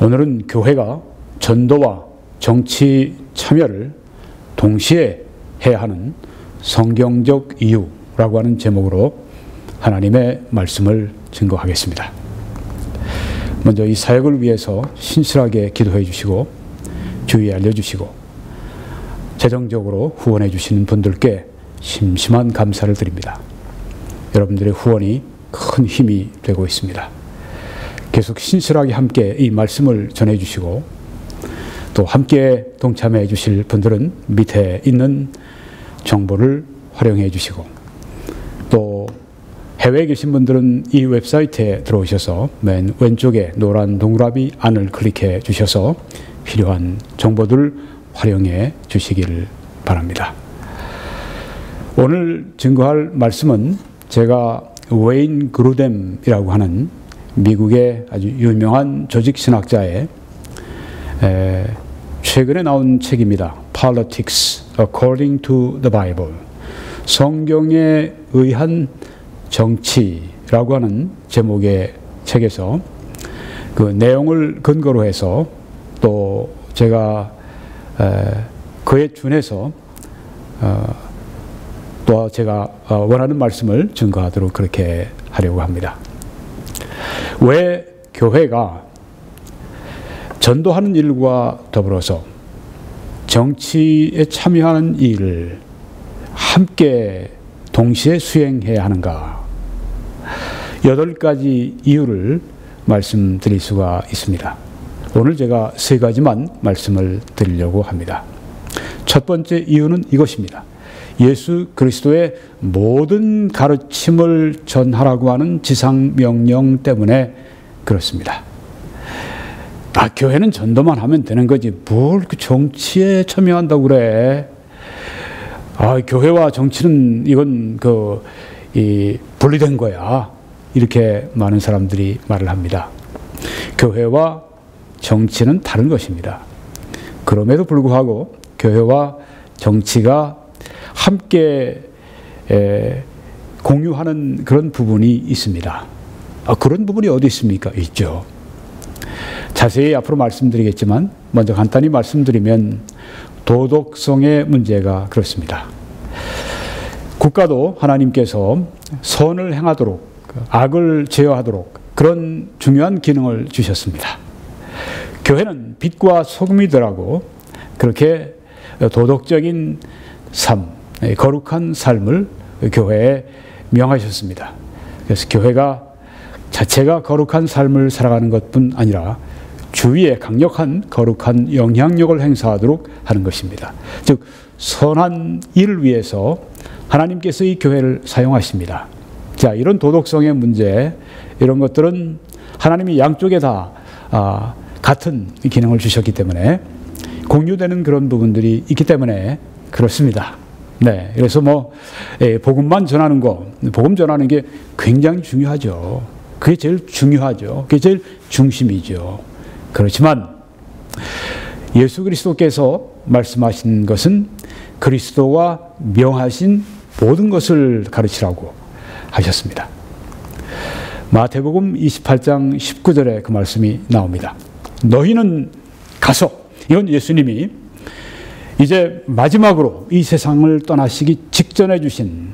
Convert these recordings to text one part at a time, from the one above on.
오늘은 교회가 전도와 정치 참여를 동시에 해야 하는 성경적 이유라고 하는 제목으로 하나님의 말씀을 증거하겠습니다. 먼저 이 사역을 위해서 신실하게 기도해 주시고 주위에 알려주시고 재정적으로 후원해 주시는 분들께 심심한 감사를 드립니다. 여러분들의 후원이 큰 힘이 되고 있습니다. 계속 신실하게 함께 이 말씀을 전해 주시고 또 함께 동참해 주실 분들은 밑에 있는 정보를 활용해 주시고 또 해외에 계신 분들은 이 웹사이트에 들어오셔서 맨 왼쪽에 노란 동그라미 안을 클릭해 주셔서 필요한 정보들 활용해 주시기를 바랍니다. 오늘 증거할 말씀은 제가 웨인 그루뎀이라고 하는 미국의 아주 유명한 조직신학자의 최근에 나온 책입니다. Politics According to the Bible. 성경에 의한 정치라고 하는 제목의 책에서 그 내용을 근거로 해서 또 제가 그에 준해서 또 제가 원하는 말씀을 증거하도록 그렇게 하려고 합니다. 왜 교회가 전도하는 일과 더불어서 정치에 참여하는 일을 함께 동시에 수행해야 하는가? 8가지 이유를 말씀드릴 수가 있습니다. 오늘 제가 3가지만 말씀을 드리려고 합니다. 첫 번째 이유는 이것입니다. 예수 그리스도의 모든 가르침을 전하라고 하는 지상명령 때문에 그렇습니다. 교회는 전도만 하면 되는 거지 뭘 그 정치에 참여한다고 그래. 교회와 정치는 이건 분리된 거야. 이렇게 많은 사람들이 말을 합니다. 교회와 정치는 다른 것입니다. 그럼에도 불구하고 교회와 정치가 함께 공유하는 그런 부분이 있습니다. 그런 부분이 어디 있습니까? 있죠. 자세히 앞으로 말씀드리겠지만 먼저 간단히 말씀드리면 도덕성의 문제가 그렇습니다. 국가도 하나님께서 선을 행하도록 악을 제어하도록 그런 중요한 기능을 주셨습니다. 교회는 빛과 소금이더라고 그렇게 도덕적인 삶, 거룩한 삶을 교회에 명하셨습니다. 그래서 교회가 자체가 거룩한 삶을 살아가는 것뿐 아니라 주위에 강력한 거룩한 영향력을 행사하도록 하는 것입니다. 즉 선한 일을 위해서 하나님께서 이 교회를 사용하십니다. 자, 이런 도덕성의 문제, 이런 것들은 하나님이 양쪽에 다 같은 기능을 주셨기 때문에 공유되는 그런 부분들이 있기 때문에 그렇습니다. 네, 그래서 복음만 전하는 거, 복음 전하는 게 굉장히 중요하죠. 그게 제일 중요하죠. 그게 제일 중심이죠. 그렇지만 예수 그리스도께서 말씀하신 것은 그리스도가 명하신 모든 것을 가르치라고 하셨습니다. 마태복음 28장 19절에 그 말씀이 나옵니다. 너희는 가서, 이건 예수님이 이제 마지막으로 이 세상을 떠나시기 직전에 주신,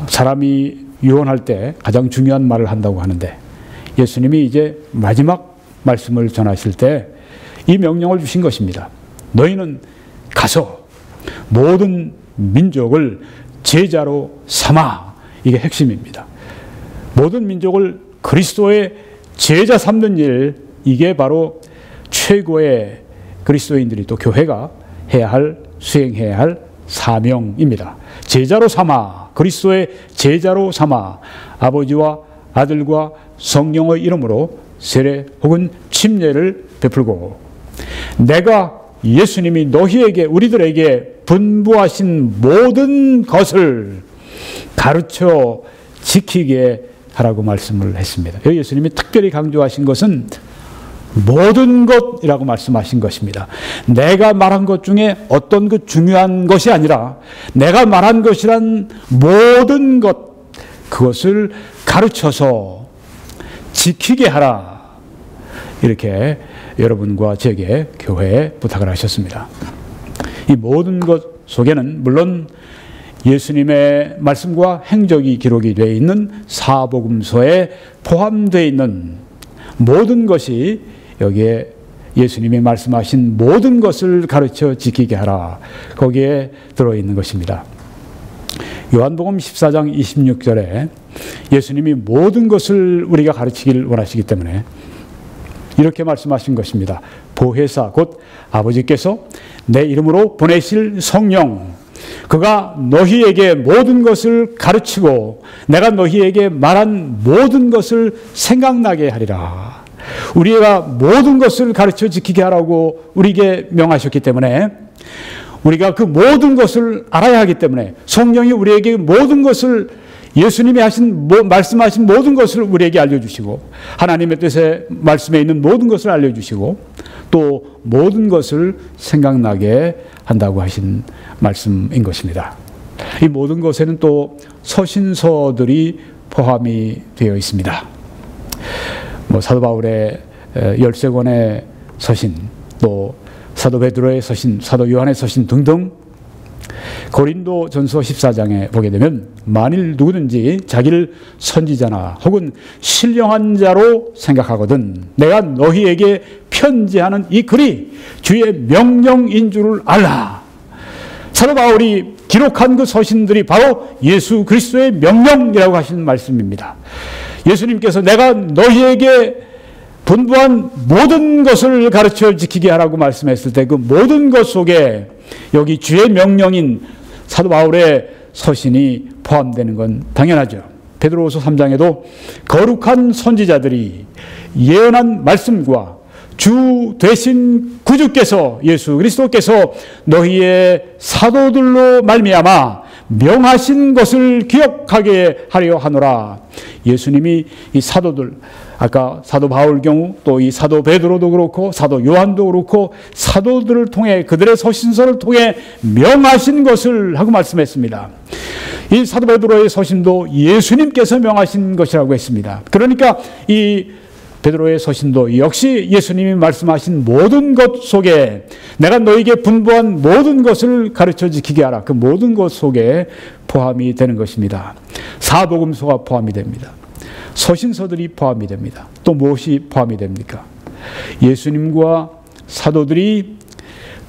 사람이 유언할 때 가장 중요한 말을 한다고 하는데 예수님이 이제 마지막 말씀을 전하실 때 이 명령을 주신 것입니다. 너희는 가서 모든 민족을 제자로 삼아. 이게 핵심입니다. 모든 민족을 그리스도의 제자 삼는 일, 이게 바로 최고의 그리스도인들이 또 교회가 해야 할, 수행해야 할 사명입니다. 제자로 삼아, 그리스도의 제자로 삼아 아버지와 아들과 성령의 이름으로 세례 혹은 침례를 베풀고 내가 예수님이 너희에게, 우리들에게 분부하신 모든 것을 가르쳐 지키게 하라고 말씀을 했습니다. 여기 예수님이 특별히 강조하신 것은 모든 것이라고 말씀하신 것입니다. 내가 말한 것 중에 어떤 그 중요한 것이 아니라 내가 말한 것이란 모든 것, 그것을 가르쳐서 지키게 하라. 이렇게 여러분과 제게 교회에 부탁을 하셨습니다. 이 모든 것 속에는 물론 예수님의 말씀과 행적이 기록이 되어 있는 사복음서에 포함되어 있는 모든 것이 여기에 예수님이 말씀하신 모든 것을 가르쳐 지키게 하라. 거기에 들어있는 것입니다. 요한복음 14장 26절에 예수님이 모든 것을 우리가 가르치길 원하시기 때문에 이렇게 말씀하신 것입니다. 보혜사 곧 아버지께서 내 이름으로 보내실 성령, 그가 너희에게 모든 것을 가르치고 내가 너희에게 말한 모든 것을 생각나게 하리라. 우리가 모든 것을 가르쳐 지키게 하라고 우리에게 명하셨기 때문에 우리가 그 모든 것을 알아야 하기 때문에 성령이 우리에게 모든 것을 예수님이 말씀하신 모든 것을 우리에게 알려주시고 하나님의 뜻의 말씀에 있는 모든 것을 알려주시고 또 모든 것을 생각나게 한다고 하신 말씀인 것입니다. 이 모든 것에는 또 서신서들이 포함이 되어 있습니다. 사도 바울의 13권의 서신, 또 사도 베드로의 서신, 사도 요한의 서신 등등 고린도 전서 14장에 보게 되면 만일 누구든지 자기를 선지자나 혹은 신령한 자로 생각하거든 내가 너희에게 편지하는 이 글이 주의 명령인 줄을 알라. 사도 바울이 기록한 그 서신들이 바로 예수 그리스도의 명령이라고 하신 말씀입니다. 예수님께서 내가 너희에게 분부한 모든 것을 가르쳐 지키게 하라고 말씀했을 때 그 모든 것 속에 여기 주의 명령인 사도 바울의 서신이 포함되는 건 당연하죠. 베드로후서 3장에도 거룩한 선지자들이 예언한 말씀과 주 되신 구주께서 예수 그리스도께서 너희의 사도들로 말미암아 명하신 것을 기억하게 하려 하노라. 예수님이 이 사도들, 아까 사도 바울 경우 또 이 사도 베드로도 그렇고 사도 요한도 그렇고 사도들을 통해 그들의 서신서를 통해 명하신 것을 하고 말씀했습니다. 이 사도 베드로의 서신도 예수님께서 명하신 것이라고 했습니다. 그러니까 이 베드로의 서신도 역시 예수님이 말씀하신 모든 것 속에 내가 너에게 분부한 모든 것을 가르쳐 지키게 하라. 그 모든 것 속에 포함이 되는 것입니다. 사복음서가 포함이 됩니다. 서신서들이 포함이 됩니다. 또 무엇이 포함이 됩니까? 예수님과 사도들이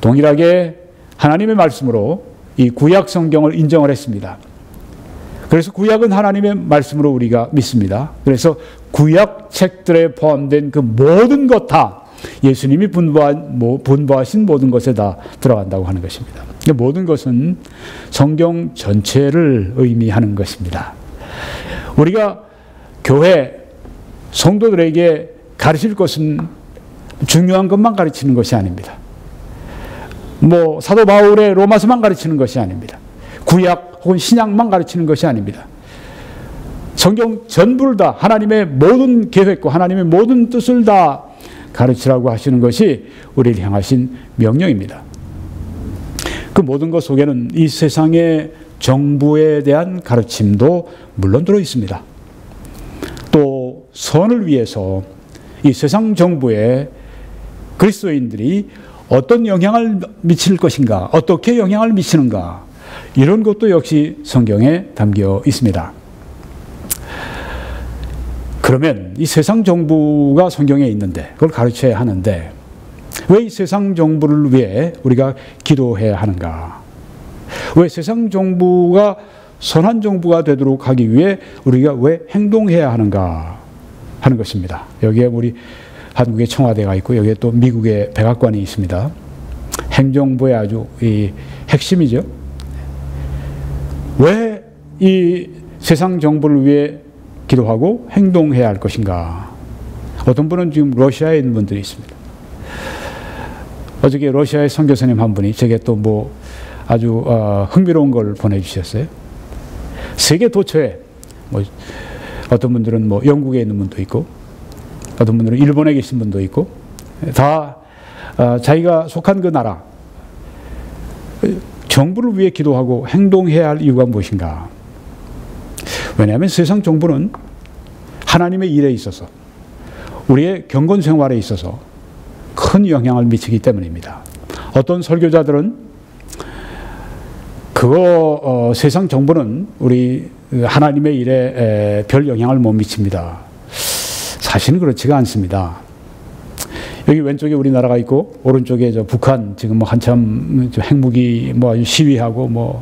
동일하게 하나님의 말씀으로 이 구약 성경을 인정을 했습니다. 그래서 구약은 하나님의 말씀으로 우리가 믿습니다. 그래서 구약 책들에 포함된 그 모든 것 다 예수님이 분부하신 모든 것에 다 들어간다고 하는 것입니다. 모든 것은 성경 전체를 의미하는 것입니다. 우리가 교회 성도들에게 가르칠 것은 중요한 것만 가르치는 것이 아닙니다. 사도 바울의 로마서만 가르치는 것이 아닙니다. 구약 혹은 신약만 가르치는 것이 아닙니다. 성경 전부를 다 하나님의 모든 계획과 하나님의 모든 뜻을 다 가르치라고 하시는 것이 우리를 향하신 명령입니다. 그 모든 것 속에는 이 세상의 정부에 대한 가르침도 물론 들어 있습니다. 또 선을 위해서 이 세상 정부에 그리스도인들이 어떤 영향을 미칠 것인가, 어떻게 영향을 미치는가, 이런 것도 역시 성경에 담겨 있습니다. 그러면 이 세상 정부가 성경에 있는데 그걸 가르쳐야 하는데 왜 이 세상 정부를 위해 우리가 기도해야 하는가? 왜 세상 정부가 선한 정부가 되도록 하기 위해 우리가 왜 행동해야 하는가 하는 것입니다. 여기에 우리 한국의 청와대가 있고 여기에 또 미국의 백악관이 있습니다. 행정부의 아주 이 핵심이죠. 왜 이 세상 정부를 위해 기도하고 행동해야 할 것인가? 어떤 분은 지금 러시아에 있는 분들이 있습니다. 어저께 러시아의 선교사님 한 분이 제게 또 아주 흥미로운 걸 보내주셨어요. 세계 도처에 어떤 분들은 영국에 있는 분도 있고 어떤 분들은 일본에 계신 분도 있고 다 자기가 속한 그 나라 정부를 위해 기도하고 행동해야 할 이유가 무엇인가? 왜냐하면 세상 정부는 하나님의 일에 있어서 우리의 경건 생활에 있어서 큰 영향을 미치기 때문입니다. 어떤 설교자들은 세상 정부는 우리 하나님의 일에 별 영향을 못 미칩니다. 사실은 그렇지가 않습니다. 여기 왼쪽에 우리나라가 있고 오른쪽에 북한 지금 한참 핵무기 시위하고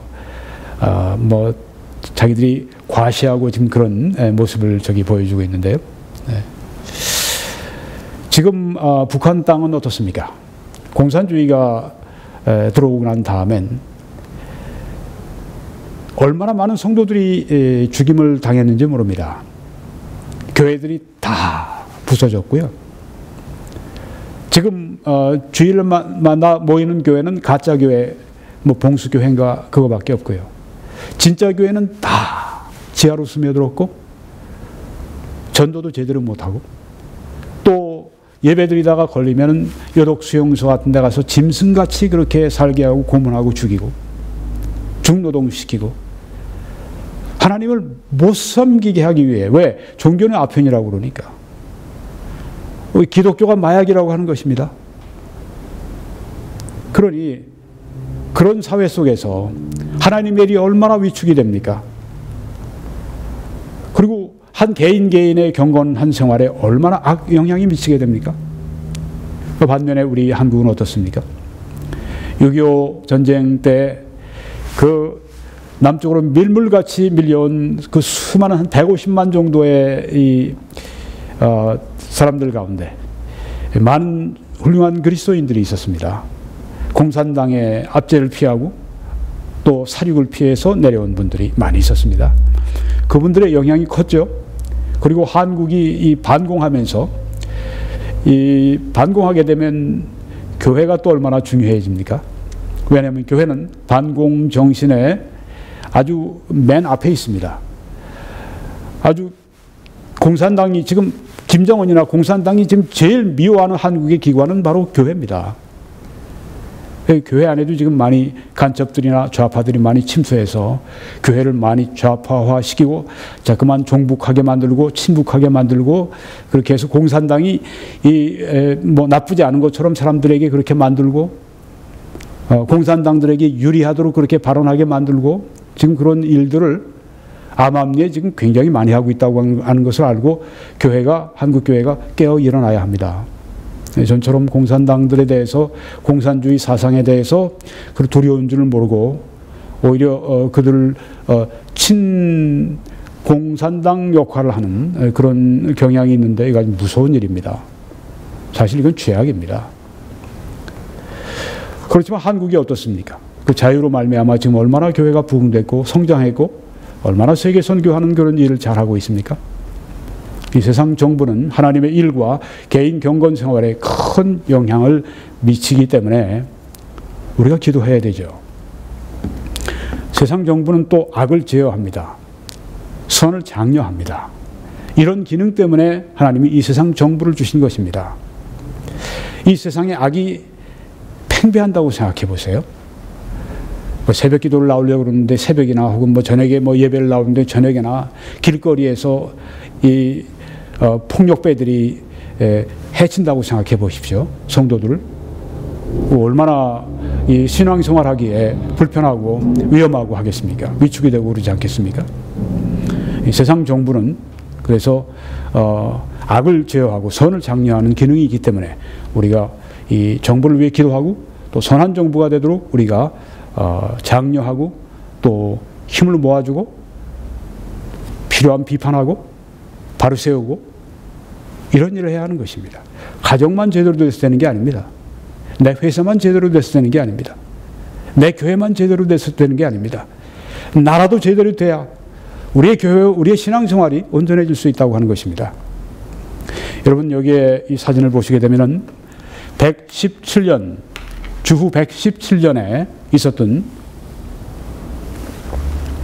자기들이 과시하고 지금 그런 모습을 보여주고 있는데요. 지금 북한 땅은 어떻습니까? 공산주의가 들어오고 난 다음엔 얼마나 많은 성도들이 죽임을 당했는지 모릅니다. 교회들이 다 부서졌고요. 지금 주일마다 모이는 교회는 가짜 교회, 봉수교회인가 그거밖에 없고요. 진짜 교회는 다 지하로 스며들었고 전도도 제대로 못하고 또 예배드리다가 걸리면 요독수용소 같은 데 가서 짐승같이 그렇게 살게 하고 고문하고 죽이고 중노동시키고 하나님을 못 섬기게 하기 위해, 왜? 종교는 아편이라고 그러니까. 기독교가 마약이라고 하는 것입니다. 그러니 그런 사회 속에서 하나님의 일이 얼마나 위축이 됩니까? 그리고 한 개인의 경건한 생활에 얼마나 악영향이 미치게 됩니까? 반면에 우리 한국은 어떻습니까? 6.25 전쟁 때 남쪽으로 밀물같이 밀려온 그 수많은 한 150만 정도의 사람들 가운데 많은 훌륭한 그리스도인들이 있었습니다. 공산당의 압제를 피하고 또 사륙을 피해서 내려온 분들이 많이 있었습니다. 그분들의 영향이 컸죠. 그리고 한국이 반공하면서 반공하게 되면 교회가 또 얼마나 중요해집니까? 왜냐하면 교회는 반공 정신에 아주 맨 앞에 있습니다. 아주 공산당이 지금 김정은이나 공산당이 지금 제일 미워하는 한국의 기관은 바로 교회입니다. 교회 안에도 지금 많이 간첩들이나 좌파들이 많이 침투해서 교회를 많이 좌파화시키고 자꾸만 종북하게 만들고 친북하게 만들고 그렇게 해서 공산당이 나쁘지 않은 것처럼 사람들에게 그렇게 만들고 공산당들에게 유리하도록 그렇게 발언하게 만들고 지금 그런 일들을 암암리에 지금 굉장히 많이 하고 있다고 하는 것을 알고 한국 교회가 깨어 일어나야 합니다. 전처럼 공산당들에 대해서, 공산주의 사상에 대해서 그 두려운 줄을 모르고 오히려 그들을 친공산당 역할을 하는 그런 경향이 있는데 이거 아주 무서운 일입니다. 사실 이건 죄악입니다. 그렇지만 한국이 어떻습니까? 그 자유로 말미암아 지금 얼마나 교회가 부흥됐고 성장했고 얼마나 세계 선교하는 그런 일을 잘하고 있습니까? 이 세상 정부는 하나님의 일과 개인 경건 생활에 큰 영향을 미치기 때문에 우리가 기도해야 되죠. 세상 정부는 또 악을 제어합니다. 선을 장려합니다. 이런 기능 때문에 하나님이 이 세상 정부를 주신 것입니다. 이 세상에 악이 팽배한다고 생각해 보세요. 새벽 기도를 나오려고 그러는데 새벽이나 혹은 저녁에 예배를 나오는데 저녁에나 길거리에서 이 폭력배들이 해친다고 생각해 보십시오. 성도들을. 얼마나 이 신앙생활하기에 불편하고 위험하고 하겠습니까? 위축이 되고 그러지 않겠습니까? 이 세상 정부는 그래서 악을 제어하고 선을 장려하는 기능이 있기 때문에 우리가 이 정부를 위해 기도하고 또 선한 정부가 되도록 우리가 장려하고 또 힘을 모아주고 필요한 비판하고 바로 세우고 이런 일을 해야 하는 것입니다. 가정만 제대로 돼서 되는 게 아닙니다. 내 회사만 제대로 돼서 되는 게 아닙니다. 내 교회만 제대로 돼서 되는 게 아닙니다. 나라도 제대로 돼야 우리의 교회, 우리의 신앙생활이 온전해질 수 있다고 하는 것입니다. 여러분 여기에 이 사진을 보시게 되면은 117년, 주후 117년에 있었던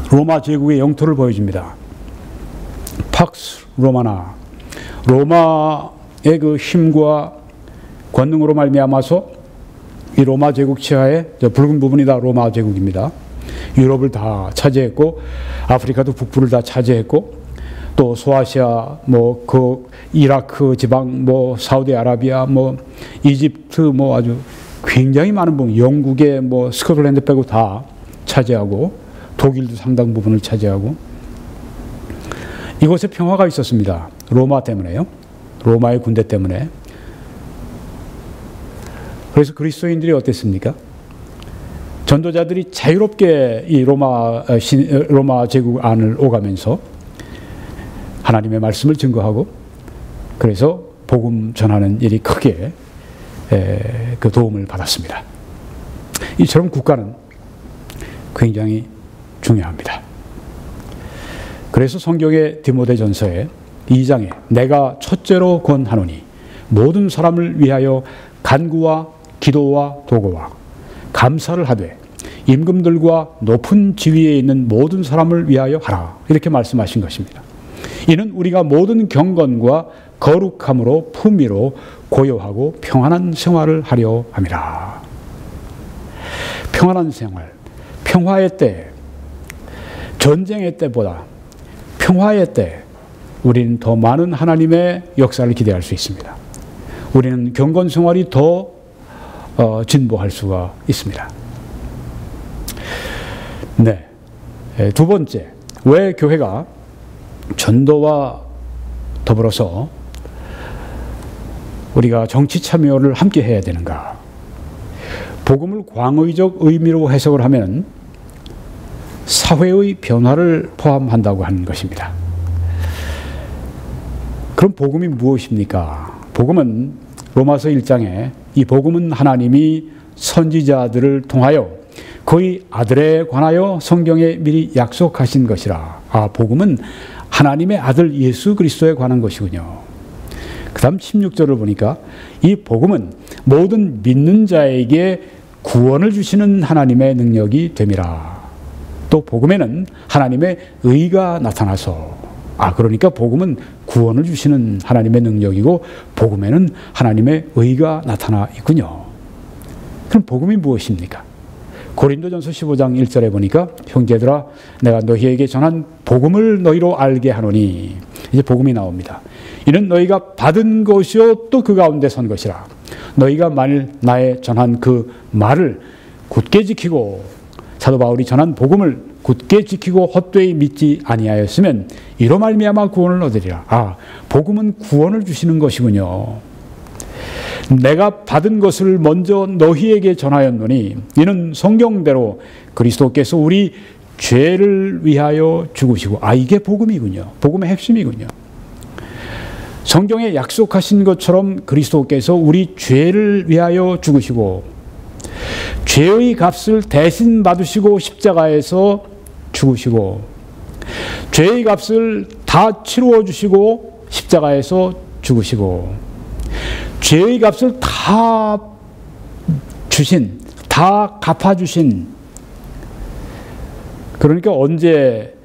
로마 제국의 영토를 보여줍니다. 팍스 로마나, 로마의 그 힘과 권능으로 말미암아서 이 로마 제국 치하에 저 붉은 부분이 다 로마 제국입니다. 유럽을 다 차지했고 아프리카도 북부를 다 차지했고 또 소아시아, 뭐 그 이라크 지방, 뭐 사우디아라비아, 뭐 이집트, 뭐 아주 굉장히 많은 부분, 영국의 뭐 스코틀랜드 빼고 다 차지하고, 독일도 상당 부분을 차지하고, 이곳에 평화가 있었습니다. 로마 때문에요. 로마의 군대 때문에. 그래서 그리스도인들이 어땠습니까? 전도자들이 자유롭게 이 로마 제국 안을 오가면서 하나님의 말씀을 증거하고, 그래서 복음 전하는 일이 크게 그 도움을 받았습니다. 이처럼 국가는 굉장히 중요합니다. 그래서 성경의 디모데전서에 2장에 내가 첫째로 권하노니 모든 사람을 위하여 간구와 기도와 도구와 감사를 하되 임금들과 높은 지위에 있는 모든 사람을 위하여 하라, 이렇게 말씀하신 것입니다. 이는 우리가 모든 경건과 거룩함으로 품위로 고요하고 평안한 생활을 하려 함이라. 평안한 생활, 평화의 때, 전쟁의 때보다 평화의 때 우리는 더 많은 하나님의 역사를 기대할 수 있습니다. 우리는 경건 생활이 더 진보할 수가 있습니다. 네, 두 번째, 왜 교회가 전도와 더불어서 우리가 정치 참여를 함께 해야 되는가? 복음을 광의적 의미로 해석을 하면 사회의 변화를 포함한다고 하는 것입니다. 그럼 복음이 무엇입니까? 복음은 로마서 1장에 이 복음은 하나님이 선지자들을 통하여 그의 아들에 관하여 성경에 미리 약속하신 것이라. 복음은 하나님의 아들 예수 그리스도에 관한 것이군요. 그 다음 16절을 보니까 이 복음은 모든 믿는 자에게 구원을 주시는 하나님의 능력이 됨이라. 또 복음에는 하나님의 의가 나타나서, 그러니까 복음은 구원을 주시는 하나님의 능력이고 복음에는 하나님의 의가 나타나 있군요. 그럼 복음이 무엇입니까? 고린도전서 15장 1절에 보니까 형제들아 내가 너희에게 전한 복음을 너희로 알게 하노니, 이제 복음이 나옵니다. 이는 너희가 받은 것이요 또 그 가운데 선 것이라. 너희가 만일 나의 전한 그 말을 굳게 지키고, 사도 바울이 전한 복음을 굳게 지키고 헛되이 믿지 아니하였으면 이로 말미암아 구원을 얻으리라. 복음은 구원을 주시는 것이군요. 내가 받은 것을 먼저 너희에게 전하였노니 이는 성경대로 그리스도께서 우리 죄를 위하여 죽으시고, 이게 복음이군요. 복음의 핵심이군요. 성경에 약속하신 것처럼 그리스도께서 우리 죄를 위하여 죽으시고 죄의 값을 대신 받으시고 십자가에서 죽으시고 죄의 값을 다 치루어 주시고 십자가에서 죽으시고 죄의 값을 다 주신, 다 갚아주신, 그러니까 언제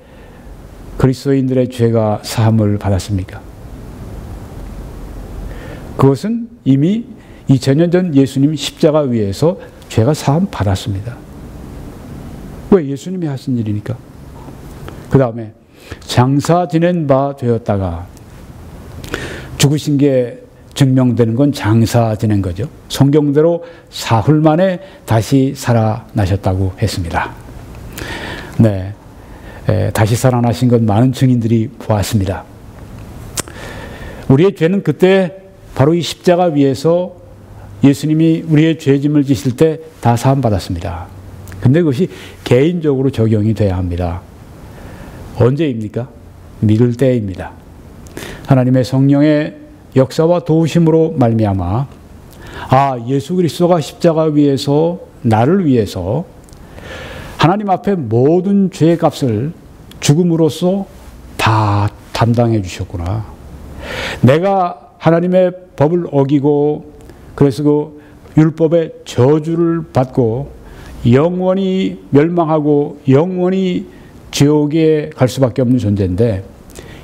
그리스도인들의 죄가 사함을 받았습니까? 그것은 이미 2000년 전 예수님 십자가 위에서 죄가 사함 받았습니다. 왜? 예수님이 하신 일이니까. 그 다음에 장사 지낸 바 되었다가 죽으신 게 증명되는 건 장사 지낸 거죠. 성경대로 사흘 만에 다시 살아나셨다고 했습니다. 네, 다시 살아나신 건 많은 증인들이 보았습니다. 우리의 죄는 그때 바로 이 십자가 위에서 예수님이 우리의 죄짐을 지실 때 다 사함 받았습니다. 근데 그것이 개인적으로 적용이 돼야 합니다. 언제입니까? 믿을 때입니다. 하나님의 성령의 역사와 도우심으로 말미암아 예수 그리스도가 십자가 위에서 나를 위해서 하나님 앞에 모든 죄의 값을 죽음으로써 다 담당해 주셨구나. 내가 하나님의 법을 어기고 그래서 그 율법의 저주를 받고 영원히 멸망하고 영원히 지옥에 갈 수밖에 없는 존재인데,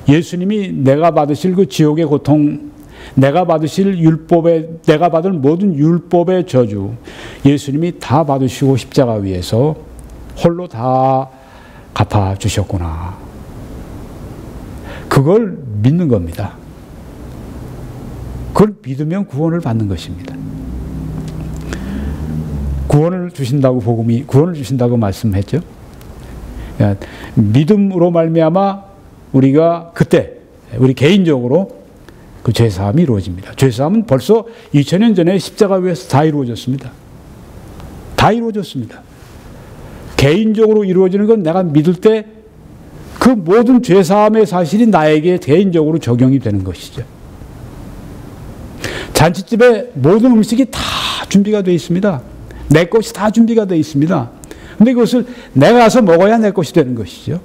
예수님이 내가 받으실 그 지옥의 고통, 내가 받으실 내가 받을 모든 율법의 저주, 예수님이 다 받으시고 십자가 위에서 홀로 다 갚아주셨구나. 그걸 믿는 겁니다. 그걸 믿으면 구원을 받는 것입니다. 구원을 주신다고 말씀했죠. 그러니까 믿음으로 말미암아 우리가 그때 우리 개인적으로 그 죄사함이 이루어집니다. 죄사함은 벌써 2000년 전에 십자가 위에서 다 이루어졌습니다. 다 이루어졌습니다. 개인적으로 이루어지는 건 내가 믿을 때 그 모든 죄사함의 사실이 나에게 개인적으로 적용이 되는 것이죠. 잔치집에 모든 음식이 다 준비가 되어 있습니다. 내 것이 다 준비가 되어 있습니다. 근데 그것을 내가 가서 먹어야 내 것이 되는 것이죠.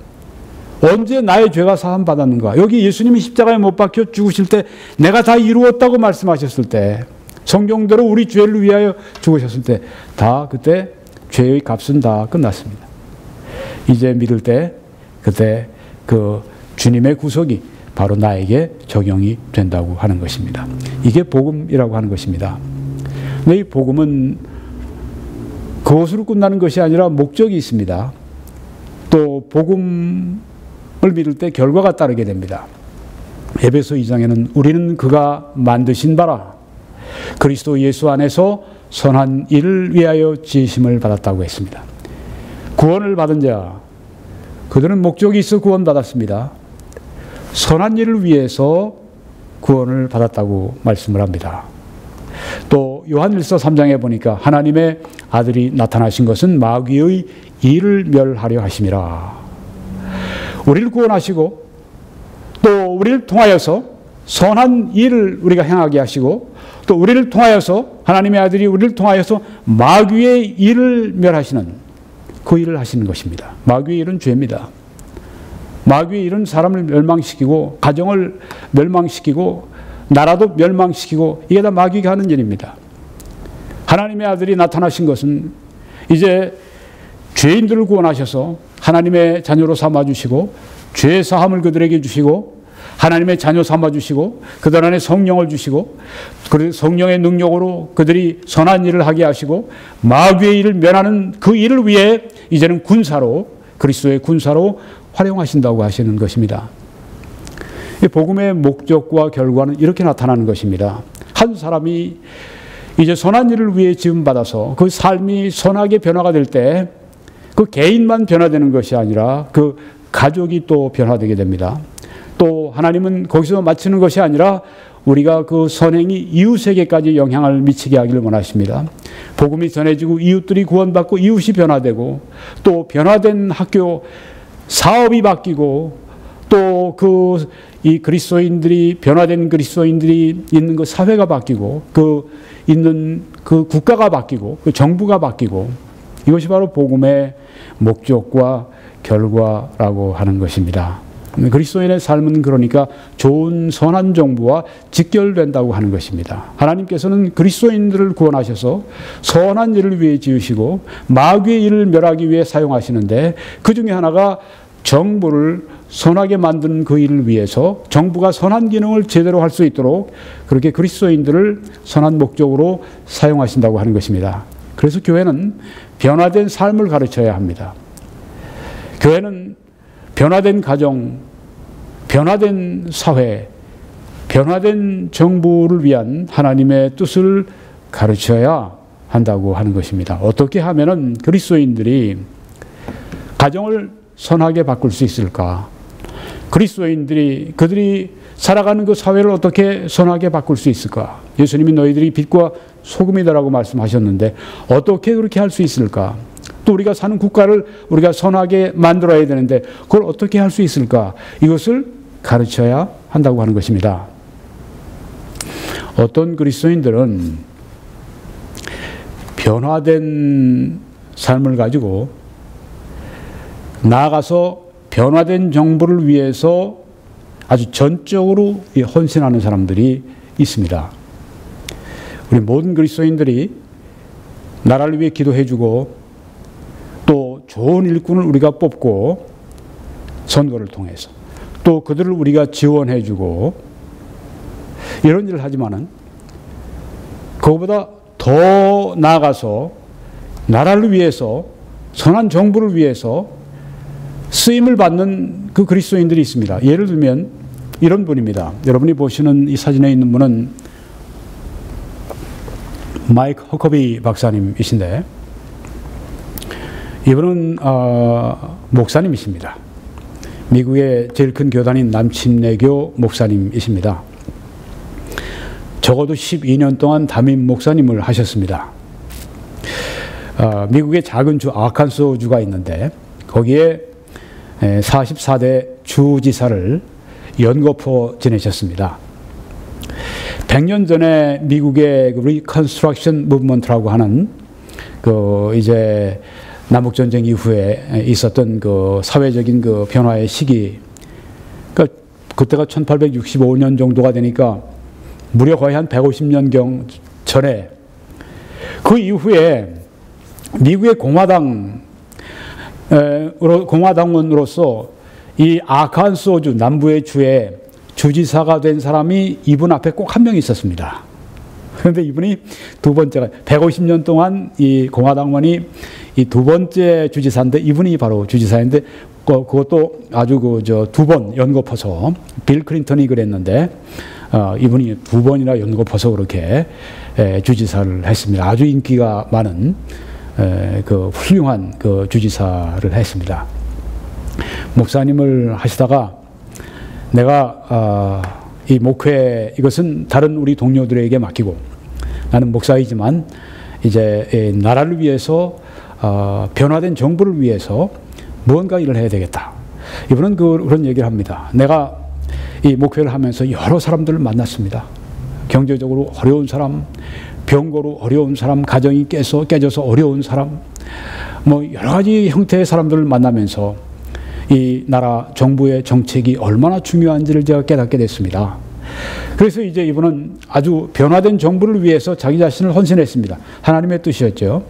언제 나의 죄가 사함 받았는가? 여기 예수님이 십자가에 못 박혀 죽으실 때 내가 다 이루었다고 말씀하셨을 때, 성경대로 우리 죄를 위하여 죽으셨을 때 다 그때 죄의 값은 다 끝났습니다. 이제 믿을 때 그때 그 주님의 구속이 바로 나에게 적용이 된다고 하는 것입니다. 이게 복음이라고 하는 것입니다. 근데 이 복음은 그것으로 끝나는 것이 아니라 목적이 있습니다. 또 복음을 믿을 때 결과가 따르게 됩니다. 에베소 2장에는 우리는 그가 만드신 바라 그리스도 예수 안에서 선한 일을 위하여 지으심을 받았다고 했습니다. 구원을 받은 자, 그들은 목적이 있어 구원받았습니다. 선한 일을 위해서 구원을 받았다고 말씀을 합니다. 또 요한일서 3장에 보니까 하나님의 아들이 나타나신 것은 마귀의 일을 멸하려 하심이라. 우리를 구원하시고 또 우리를 통하여서 선한 일을 우리가 행하게 하시고 또 우리를 통하여서 하나님의 아들이 우리를 통하여서 마귀의 일을 멸하시는 그 일을 하시는 것입니다. 마귀의 일은 죄입니다. 마귀의 일은 사람을 멸망시키고 가정을 멸망시키고 나라도 멸망시키고 이게 다 마귀가 하는 일입니다. 하나님의 아들이 나타나신 것은 이제 죄인들을 구원하셔서 하나님의 자녀로 삼아주시고 죄 사함을 그들에게 주시고 하나님의 자녀 삼아주시고 그들 안에 성령을 주시고 그 성령의 능력으로 그들이 선한 일을 하게 하시고 마귀의 일을 면하는 그 일을 위해 이제는 군사로 그리스도의 군사로 활용하신다고 하시는 것입니다. 복음의 목적과 결과는 이렇게 나타나는 것입니다. 한 사람이 이제 선한 일을 위해 지음받아서 그 삶이 선하게 변화가 될 때 그 개인만 변화되는 것이 아니라 그 가족이 또 변화되게 됩니다. 또 하나님은 거기서 마치는 것이 아니라 우리가 그 선행이 이웃에게까지 영향을 미치게 하기를 원하십니다. 복음이 전해지고 이웃들이 구원받고 이웃이 변화되고 또 변화된 학교 사업이 바뀌고 또 이 그리스도인들이 변화된 그리스도인들이 있는 그 사회가 바뀌고 그 있는 그 국가가 바뀌고 그 정부가 바뀌고 이것이 바로 복음의 목적과 결과라고 하는 것입니다. 그리스도인의 삶은 그러니까 좋은 선한 정부와 직결된다고 하는 것입니다. 하나님께서는 그리스도인들을 구원하셔서 선한 일을 위해 지으시고 마귀의 일을 멸하기 위해 사용하시는데 그 중에 하나가 정부를 선하게 만드는 그 일을 위해서 정부가 선한 기능을 제대로 할 수 있도록 그렇게 그리스도인들을 선한 목적으로 사용하신다고 하는 것입니다. 그래서 교회는 변화된 삶을 가르쳐야 합니다. 교회는 변화된 가정, 변화된 사회, 변화된 정부를 위한 하나님의 뜻을 가르쳐야 한다고 하는 것입니다. 어떻게 하면은 그리스도인들이 가정을 선하게 바꿀 수 있을까? 그리스도인들이 그들이 살아가는 그 사회를 어떻게 선하게 바꿀 수 있을까? 예수님이 너희들이 빛과 소금이다라고 말씀하셨는데 어떻게 그렇게 할 수 있을까? 또 우리가 사는 국가를 우리가 선하게 만들어야 되는데 그걸 어떻게 할 수 있을까? 이것을 가르쳐야 한다고 하는 것입니다. 어떤 그리스도인들은 변화된 삶을 가지고 나아가서 변화된 정부를 위해서 아주 전적으로 헌신하는 사람들이 있습니다. 우리 모든 그리스도인들이 나라를 위해 기도해주고 또 좋은 일꾼을 우리가 뽑고 선거를 통해서 또 그들을 우리가 지원해주고 이런 일을 하지만은 그거보다 더 나아가서 나라를 위해서 선한 정부를 위해서 쓰임을 받는 그 그리스도인들이 있습니다. 예를 들면 이런 분입니다. 여러분이 보시는 이 사진에 있는 분은 마이크 허커비 박사님이신데, 이분은 목사님이십니다. 미국의 제일 큰 교단인 남침내교 목사님이십니다. 적어도 12년 동안 담임 목사님을 하셨습니다. 미국의 작은 주 아칸소주가 있는데 거기에 44대 주지사를 연거푸 지내셨습니다. 100년 전에 미국의 리컨스트럭션 무브먼트라고 하는 이제 남북전쟁 이후에 있었던 사회적인 변화의 시기, 그때가 1865년 정도가 되니까 무려 거의 한 150년경 전에, 그 이후에 미국의 공화당원으로서 이 아칸소주 남부의 주에 주지사가 된 사람이 이분 앞에 꼭 한 명 있었습니다. 그런데 이분이 두 번째가 150년 동안 이 공화당원이 이 두 번째 주지사인데, 이분이 바로 주지사인데 그것도 아주 두 번 연거푸서, 빌 클린턴이 그랬는데 이분이 두 번이나 연거푸서 그렇게 주지사를 했습니다. 아주 인기가 많은 훌륭한 주지사를 했습니다. 목사님을 하시다가 내가 이 목회, 이것은 다른 우리 동료들에게 맡기고, 나는 목사이지만 이제 나라를 위해서 변화된 정부를 위해서 무언가 일을 해야 되겠다. 이분은 그런 얘기를 합니다. 내가 이 목회를 하면서 여러 사람들을 만났습니다. 경제적으로 어려운 사람, 병고로 어려운 사람, 가정이 깨져서 어려운 사람, 여러 가지 형태의 사람들을 만나면서 이 나라 정부의 정책이 얼마나 중요한지를 제가 깨닫게 됐습니다. 그래서 이제 이분은 아주 변화된 정부를 위해서 자기 자신을 헌신했습니다. 하나님의 뜻이었죠.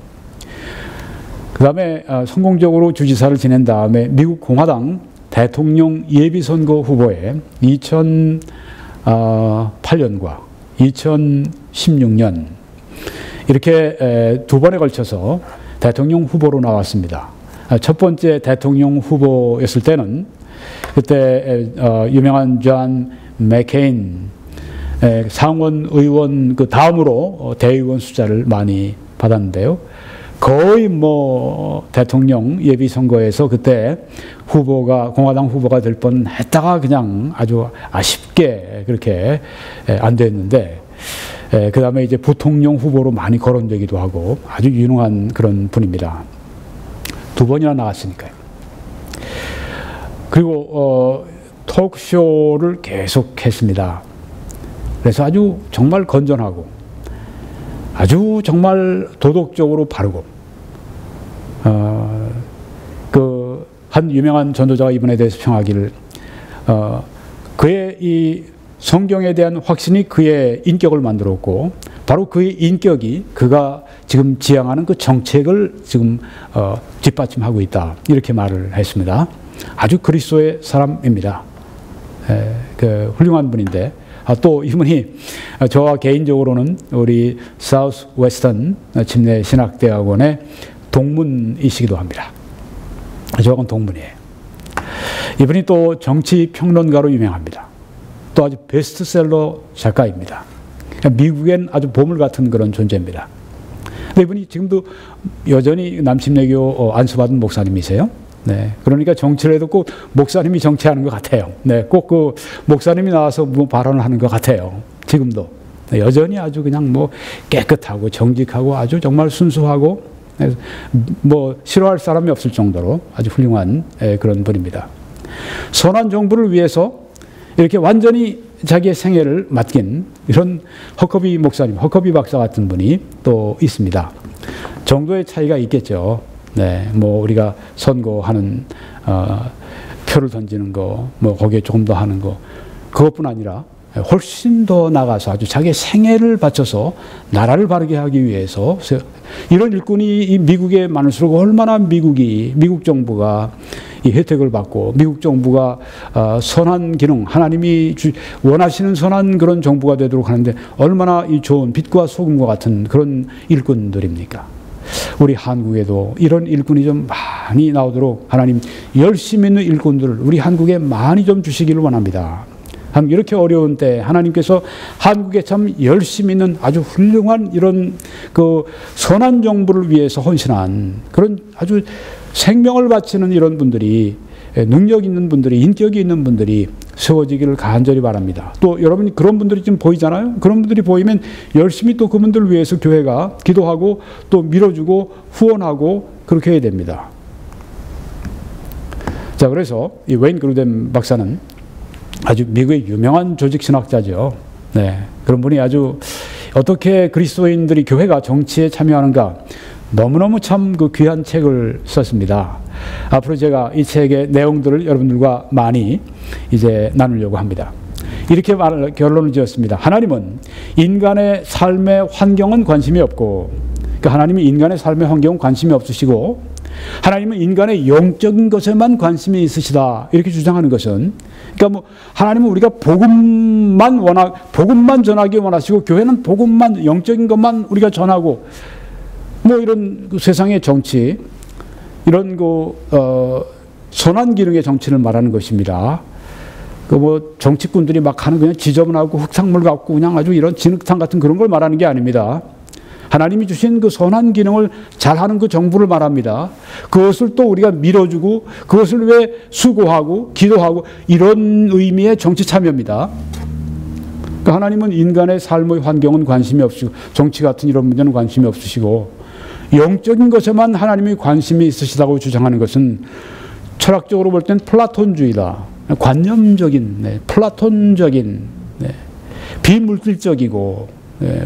그 다음에 성공적으로 주지사를 지낸 다음에 미국 공화당 대통령 예비선거 후보에 2008년과 2016년 이렇게 두 번에 걸쳐서 대통령 후보로 나왔습니다. 첫 번째 대통령 후보였을 때는 그때 유명한 존 맥케인 상원 의원 다음으로 대의원 숫자를 많이 받았는데요. 거의 대통령 예비 선거에서 그때 공화당 후보가 될 뻔했다가 그냥 아주 아쉽게 그렇게 안 됐는데, 그 다음에 이제 부통령 후보로 많이 거론되기도 하고 아주 유능한 그런 분입니다. 두 번이나 나왔으니까요. 그리고 토크쇼를 계속했습니다. 그래서 아주 정말 건전하고 아주 정말 도덕적으로 바르고, 한 유명한 전도자가 이분에 대해서 평하기를, 그의 이 성경에 대한 확신이 그의 인격을 만들었고, 바로 그의 인격이 그가 지금 지향하는 그 정책을 지금 뒷받침하고 있다, 이렇게 말을 했습니다. 아주 그리스도의 사람입니다. 훌륭한 분인데, 또 이분이 저와 개인적으로는 우리 사우스 웨스턴 침례 신학대학원의 동문이시기도 합니다. 저하고는 동문이에요. 이분이 또 정치 평론가로 유명합니다. 또 아주 베스트셀러 작가입니다. 미국엔 아주 보물 같은 그런 존재입니다. 근데 이분이 지금도 여전히 남침내교 안수받은 목사님이세요. 네, 그러니까 정치를 해도 꼭 목사님이 정치하는 것 같아요. 네, 꼭 목사님이 나와서 발언을 하는 것 같아요. 지금도. 네, 여전히 아주 그냥 깨끗하고 정직하고 아주 정말 순수하고, 싫어할 사람이 없을 정도로 아주 훌륭한 그런 분입니다. 선한 정부를 위해서 이렇게 완전히 자기의 생애를 맡긴 이런 허커비 목사님, 허커비 박사 같은 분이 또 있습니다. 정도의 차이가 있겠죠. 네, 우리가 선거하는, 표를 던지는 거, 거기에 조금 더 하는 거, 그것뿐 아니라 훨씬 더 나가서 아주 자기의 생애를 바쳐서 나라를 바르게 하기 위해서 이런 일꾼이 이 미국에 많을수록 얼마나 미국 정부가 이 혜택을 받고, 미국 정부가 선한 기능, 하나님이 원하시는 선한 그런 정부가 되도록 하는데 얼마나 이 좋은 빛과 소금과 같은 그런 일꾼들입니까? 우리 한국에도 이런 일꾼이 좀 많이 나오도록 하나님 열심히 있는 일꾼들을 우리 한국에 많이 좀 주시기를 원합니다. 이렇게 어려운 때 하나님께서 한국에 참 열심히 있는 아주 훌륭한 이런 그 선한 정부를 위해서 헌신한 그런 아주 생명을 바치는 이런 분들이, 능력 있는 분들이, 인격이 있는 분들이 세워지기를 간절히 바랍니다. 또 여러분 그런 분들이 지금 보이잖아요. 그런 분들이 보이면 열심히 또 그분들을 위해서 교회가 기도하고 또 밀어주고 후원하고 그렇게 해야 됩니다. 자, 그래서 이 웨인 그루덴 박사는 아주 미국의 유명한 조직신학자죠. 네, 그런 분이 아주 어떻게 그리스도인들이 교회가 정치에 참여하는가 너무너무 참 그 귀한 책을 썼습니다. 앞으로 제가 이 책의 내용들을 여러분들과 많이 이제 나누려고 합니다. 이렇게 결론을 지었습니다. 하나님은 인간의 삶의 환경은 관심이 없고, 그러니까 하나님이 인간의 삶의 환경은 관심이 없으시고, 하나님은 인간의 영적인 것에만 관심이 있으시다. 이렇게 주장하는 것은, 그러니까 뭐 하나님은 우리가 복음만 전하기 원하시고, 교회는 복음만, 영적인 것만 우리가 전하고, 뭐 이런 그 세상의 정치, 이런 선한 기능의 정치를 말하는 것입니다. 그 뭐 정치꾼들이 막 하는 그냥 지저분하고 흙탕물 갖고 그냥 아주 이런 진흙탕 같은 그런 걸 말하는 게 아닙니다. 하나님이 주신 그 선한 기능을 잘하는 그 정부를 말합니다. 그것을 또 우리가 밀어주고 그것을 위해 수고하고 기도하고 이런 의미의 정치 참여입니다. 그러니까 하나님은 인간의 삶의 환경은 관심이 없으시고 정치 같은 이런 문제는 관심이 없으시고 영적인 것에만 하나님이 관심이 있으시다고 주장하는 것은 철학적으로 볼 땐 플라톤주의다. 관념적인, 플라톤적인, 비물질적이고,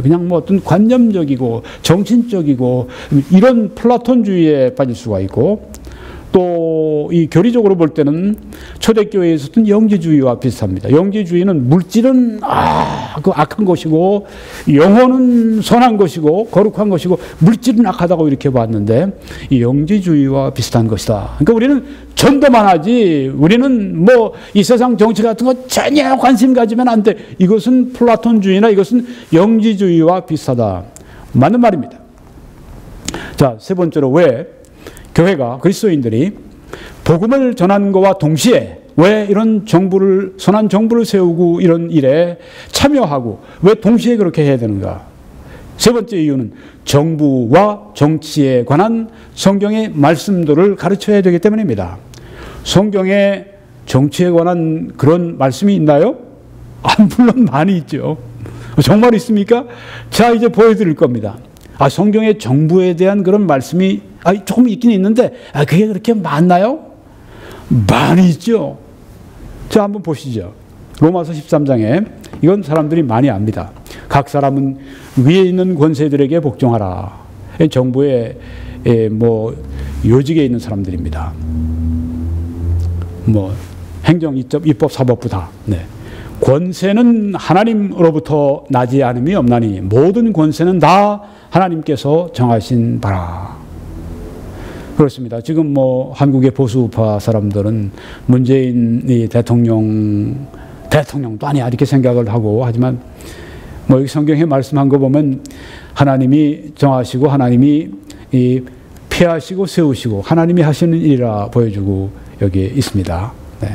그냥 뭐 어떤 관념적이고 정신적이고 이런 플라톤주의에 빠질 수가 있고, 또 이 교리적으로 볼 때는 초대교회에 있었던 영지주의와 비슷합니다. 영지주의는 물질은 그 악한 것이고 영혼은 선한 것이고 거룩한 것이고 물질은 악하다고 이렇게 봤는데 이 영지주의와 비슷한 것이다. 그러니까 우리는 전도만 하지 우리는 뭐 이 세상 정치 같은 거 전혀 관심 가지면 안 돼. 이것은 플라톤주의나 이것은 영지주의와 비슷하다. 맞는 말입니다. 자, 세 번째로 왜 교회가 그리스도인들이 복음을 전하는 것과 동시에 왜 이런 정부를 선한 정부를 세우고 이런 일에 참여하고 왜 동시에 그렇게 해야 되는가? 세 번째 이유는 정부와 정치에 관한 성경의 말씀들을 가르쳐야 되기 때문입니다. 성경에 정치에 관한 그런 말씀이 있나요? 물론 많이 있죠. 정말 있습니까? 자, 이제 보여드릴 겁니다. 성경의 정부에 대한 그런 말씀이 조금 있긴 있는데 그게 그렇게 많나요? 많이 있죠. 자, 한번 보시죠. 로마서 13장에 이건 사람들이 많이 압니다. 각 사람은 위에 있는 권세들에게 복종하라. 정부의 뭐 요직에 있는 사람들입니다. 뭐 행정, 입법, 사법부 다. 네. 권세는 하나님으로부터 나지 않음이 없나니 모든 권세는 다 하나님께서 정하신 바라. 그렇습니다. 지금 뭐 한국의 보수파 사람들은 문재인 대통령도 아니야 이렇게 생각을 하고 하지만 뭐 여기 성경에 말씀한 거 보면 하나님이 정하시고 하나님이 폐하시고 세우시고 하나님이 하시는 일이라 보여주고 여기에 있습니다. 네.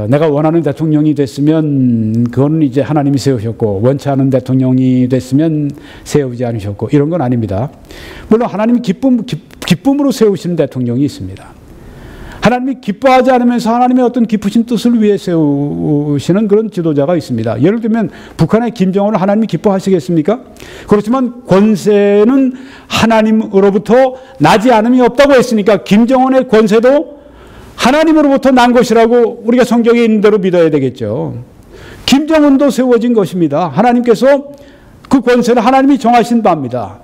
내가 원하는 대통령이 됐으면 그건 이제 하나님이 세우셨고 원치 않은 대통령이 됐으면 세우지 않으셨고 이런 건 아닙니다. 물론 하나님이 기쁨으로 세우시는 대통령이 있습니다. 하나님이 기뻐하지 않으면서 하나님의 어떤 깊으신 뜻을 위해 세우시는 그런 지도자가 있습니다. 예를 들면 북한의 김정은을 하나님이 기뻐하시겠습니까? 그렇지만 권세는 하나님으로부터 나지 않음이 없다고 했으니까 김정은의 권세도 하나님으로부터 난 것이라고 우리가 성경에 있는 대로 믿어야 되겠죠. 김정은도 세워진 것입니다. 하나님께서 그 권세는 하나님이 정하신 바입니다.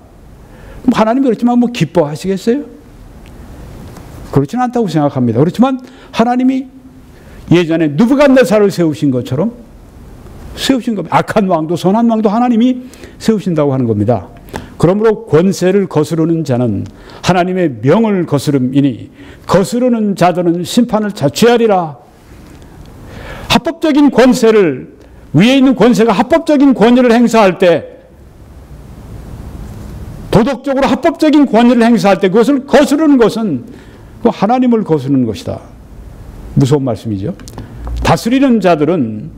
하나님이 그렇지만 뭐 기뻐하시겠어요? 그렇지는 않다고 생각합니다. 그렇지만 하나님이 예전에 느부갓네살을 세우신 것처럼 세우신 겁니다. 악한 왕도 선한 왕도 하나님이 세우신다고 하는 겁니다. 그러므로 권세를 거스르는 자는 하나님의 명을 거스름이니 거스르는 자들은 심판을 자취하리라. 합법적인 권세를 위에 있는 권세가 합법적인 권위를 행사할 때 도덕적으로 합법적인 권위를 행사할 때 그것을 거스르는 것은 하나님을 거스르는 것이다. 무서운 말씀이죠. 다스리는 자들은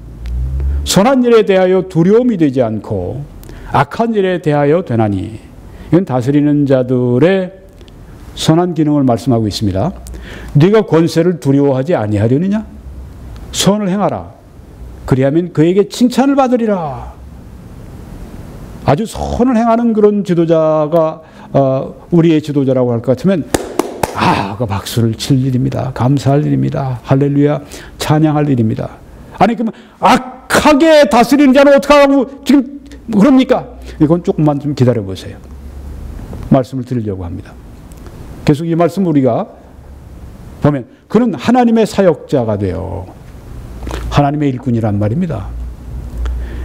선한 일에 대하여 두려움이 되지 않고 악한 일에 대하여 되나니. 이건 다스리는 자들의 선한 기능을 말씀하고 있습니다. 네가 권세를 두려워하지 아니하려느냐? 선을 행하라. 그리하면 그에게 칭찬을 받으리라. 아주 선을 행하는 그런 지도자가 우리의 지도자라고 할 것 같으면 그 박수를 칠 일입니다. 감사할 일입니다. 할렐루야 찬양할 일입니다. 아니 그러면 악하게 다스리는 자는 어떻게 하고 지금 그럽니까? 이건 조금만 좀 기다려 보세요. 말씀을 드리려고 합니다. 계속 이 말씀 우리가 보면 그는 하나님의 사역자가 되어 하나님의 일꾼이란 말입니다.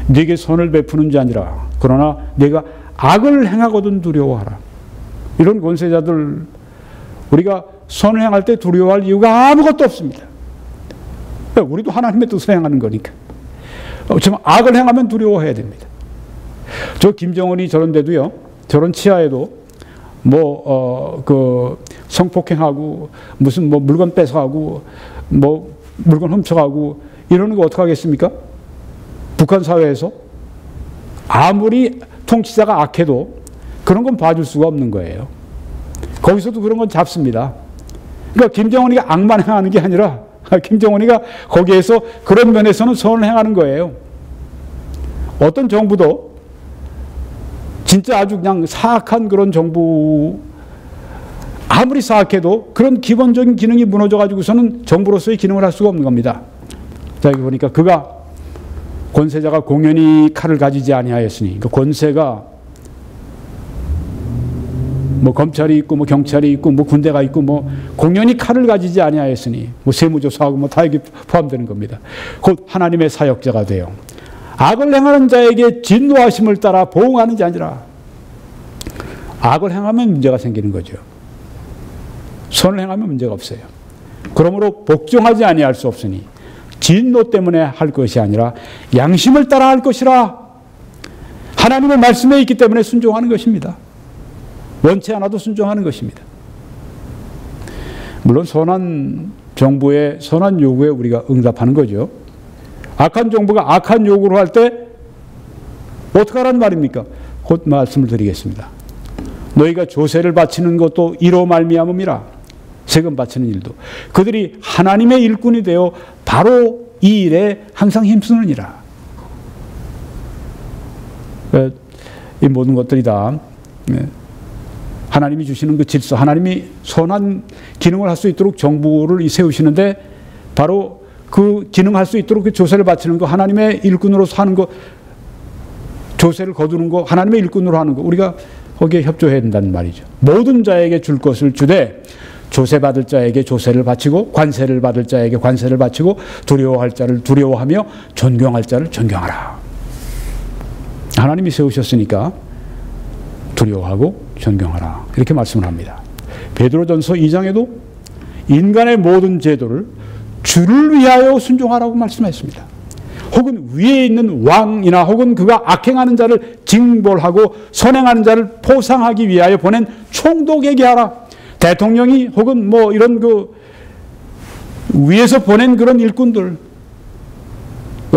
네게 선을 베푸는 자 아니라 그러나 네가 악을 행하거든 두려워하라. 이런 권세자들 우리가 선을 행할 때 두려워할 이유가 아무것도 없습니다. 우리도 하나님의 뜻을 행하는 거니까. 정말 악을 행하면 두려워해야 됩니다. 저 김정은이 저런데도요, 저런 치하에도 성폭행하고 무슨 물건 뺏어가고 물건 훔쳐가고 이러는 거 어떻게 하겠습니까? 북한 사회에서 아무리 통치자가 악해도 그런 건 봐줄 수가 없는 거예요. 거기서도 그런 건 잡습니다. 그러니까 김정은이가 악만 행하는 게 아니라 김정은이가 거기에서 그런 면에서는 선을 행하는 거예요. 어떤 정부도 진짜 아주 그냥 사악한 그런 정부, 아무리 사악해도 그런 기본적인 기능이 무너져가지고서는 정부로서의 기능을 할 수가 없는 겁니다. 자, 여기 보니까 그가 권세자가 공연히 칼을 가지지 아니하였으니, 그 권세가 검찰이 있고 경찰이 있고 군대가 있고 공연히 칼을 가지지 아니하였으니 세무조사하고 다 여기 포함되는 겁니다. 곧 하나님의 사역자가 되어 악을 행하는 자에게 진노하심을 따라 보응하는 자 아니라. 악을 행하면 문제가 생기는 거죠. 선을 행하면 문제가 없어요. 그러므로 복종하지 아니할 수 없으니 진노 때문에 할 것이 아니라 양심을 따라 할 것이라. 하나님의 말씀에 있기 때문에 순종하는 것입니다. 원치 않아도 순종하는 것입니다. 물론 선한 정부의 선한 요구에 우리가 응답하는 거죠. 악한 정부가 악한 요구를 할 때 어떻게 하라는 말입니까? 곧 말씀을 드리겠습니다. 너희가 조세를 바치는 것도 이로 말미암음이라. 세금 바치는 일도 그들이 하나님의 일꾼이 되어 바로 이 일에 항상 힘쓰느니라. 이 모든 것들이 다 하나님이 주시는 그 질서, 하나님이 선한 기능을 할 수 있도록 정부를 세우시는데 바로 그 기능할 수 있도록 그 조세를 바치는 거, 하나님의 일꾼으로서 하는 거, 조세를 거두는 거, 하나님의 일꾼으로 하는 거, 우리가 거기에 협조해야 된다는 말이죠. 모든 자에게 줄 것을 주되 조세 받을 자에게 조세를 바치고 관세를 받을 자에게 관세를 바치고 두려워할 자를 두려워하며 존경할 자를 존경하라. 하나님이 세우셨으니까 두려워하고 존경하라. 이렇게 말씀을 합니다. 베드로전서 2장에도 인간의 모든 제도를 주를 위하여 순종하라고 말씀했습니다. 혹은 위에 있는 왕이나 혹은 그가 악행하는 자를 징벌하고 선행하는 자를 포상하기 위하여 보낸 총독에게 하라. 대통령이 혹은 이런 위에서 보낸 그런 일꾼들,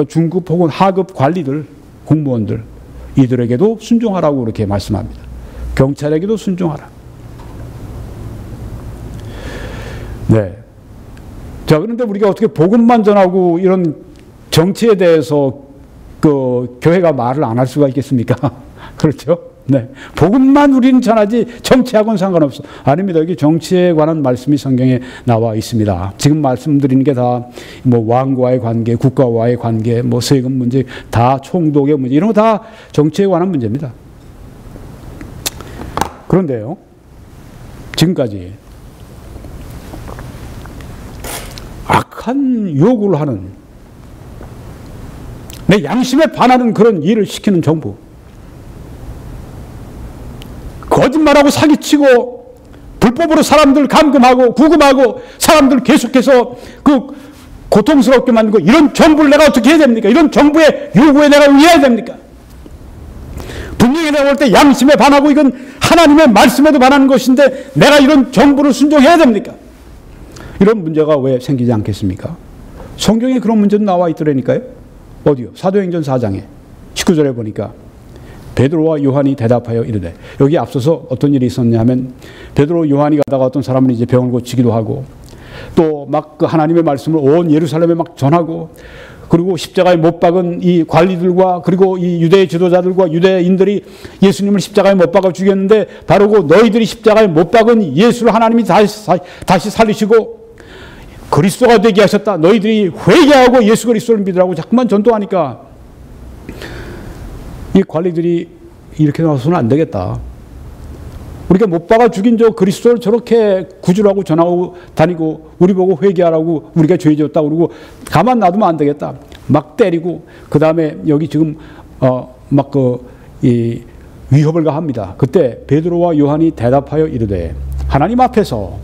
중급 혹은 하급 관리들, 공무원들, 이들에게도 순종하라고 그렇게 말씀합니다. 경찰에게도 순종하라. 네. 자, 그런데 우리가 어떻게 복음만 전하고 이런 정치에 대해서 교회가 말을 안 할 수가 있겠습니까? 그렇죠? 네. 복음만 우리는 전하지 정치하고는 상관없어. 아닙니다. 여기 정치에 관한 말씀이 성경에 나와 있습니다. 지금 말씀드리는 게 다 왕과의 관계, 국가와의 관계, 세금 문제, 다 총독의 문제, 이런 거 다 정치에 관한 문제입니다. 그런데요, 지금까지 악한 요구를 하는, 내 양심에 반하는 그런 일을 시키는 정부, 거짓말하고 사기치고 불법으로 사람들 감금하고 구금하고 사람들 계속해서 고통스럽게 만들고, 이런 정부를 내가 어떻게 해야 됩니까? 이런 정부의 요구에 내가 응해야 됩니까? 분명히 내가 볼 때 양심에 반하고 이건 하나님의 말씀에도 반하는 것인데 내가 이런 정부를 순종해야 됩니까? 이런 문제가 왜 생기지 않겠습니까? 성경에 그런 문제도 나와 있더라니까요. 어디요? 사도행전 4장에 19절에 보니까 베드로와 요한이 대답하여 이르되, 여기 앞서서 어떤 일이 있었냐면 베드로 요한이 가다가 어떤 사람은 이제 병을 고치기도 하고 또 막 그 하나님의 말씀을 온 예루살렘에 막 전하고, 그리고 십자가에 못 박은 이 관리들과 그리고 이 유대 지도자들과 유대인들이 예수님을 십자가에 못 박아 죽였는데, 바로 그 너희들이 십자가에 못 박은 예수를 하나님이 다시 살리시고 그리스도가 되게 하셨다. 너희들이 회개하고 예수 그리스도를 믿으라고 자꾸만 전도하니까 이 관리들이 이렇게 나와서는 안 되겠다. 우리가 못 박아 죽인 저 그리스도를 저렇게 구주라고 전하고 다니고 우리 보고 회개하라고 우리가 죄 지었다 그러고 가만 놔두면 안 되겠다. 막 때리고, 그 다음에 여기 지금 막 이 위협을 가합니다. 그때 베드로와 요한이 대답하여 이르되, 하나님 앞에서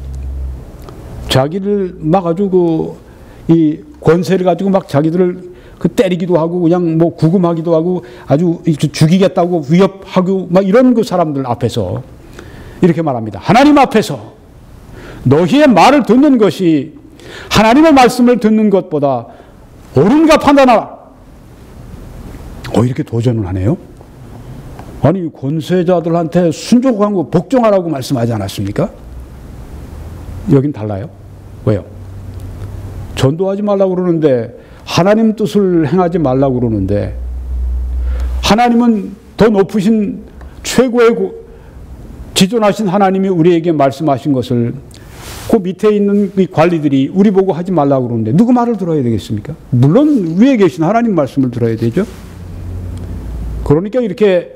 자기를 막 아주 이 권세를 가지고 막 자기들을 때리기도 하고 그냥 뭐 구금하기도 하고 아주 죽이겠다고 위협하고 막 이런 그 사람들 앞에서 이렇게 말합니다. 하나님 앞에서 너희의 말을 듣는 것이 하나님의 말씀을 듣는 것보다 옳은가 판단하라. 이렇게 도전을 하네요. 아니, 권세자들한테 순종하고 복종하라고 말씀하지 않았습니까? 여긴 달라요. 왜요? 전도하지 말라고 그러는데, 하나님 뜻을 행하지 말라고 그러는데, 하나님은 더 높으신 최고의 지존하신 하나님이 우리에게 말씀하신 것을 그 밑에 있는 이 관리들이 우리 보고 하지 말라고 그러는데 누구 말을 들어야 되겠습니까? 물론 위에 계신 하나님 말씀을 들어야 되죠. 그러니까 이렇게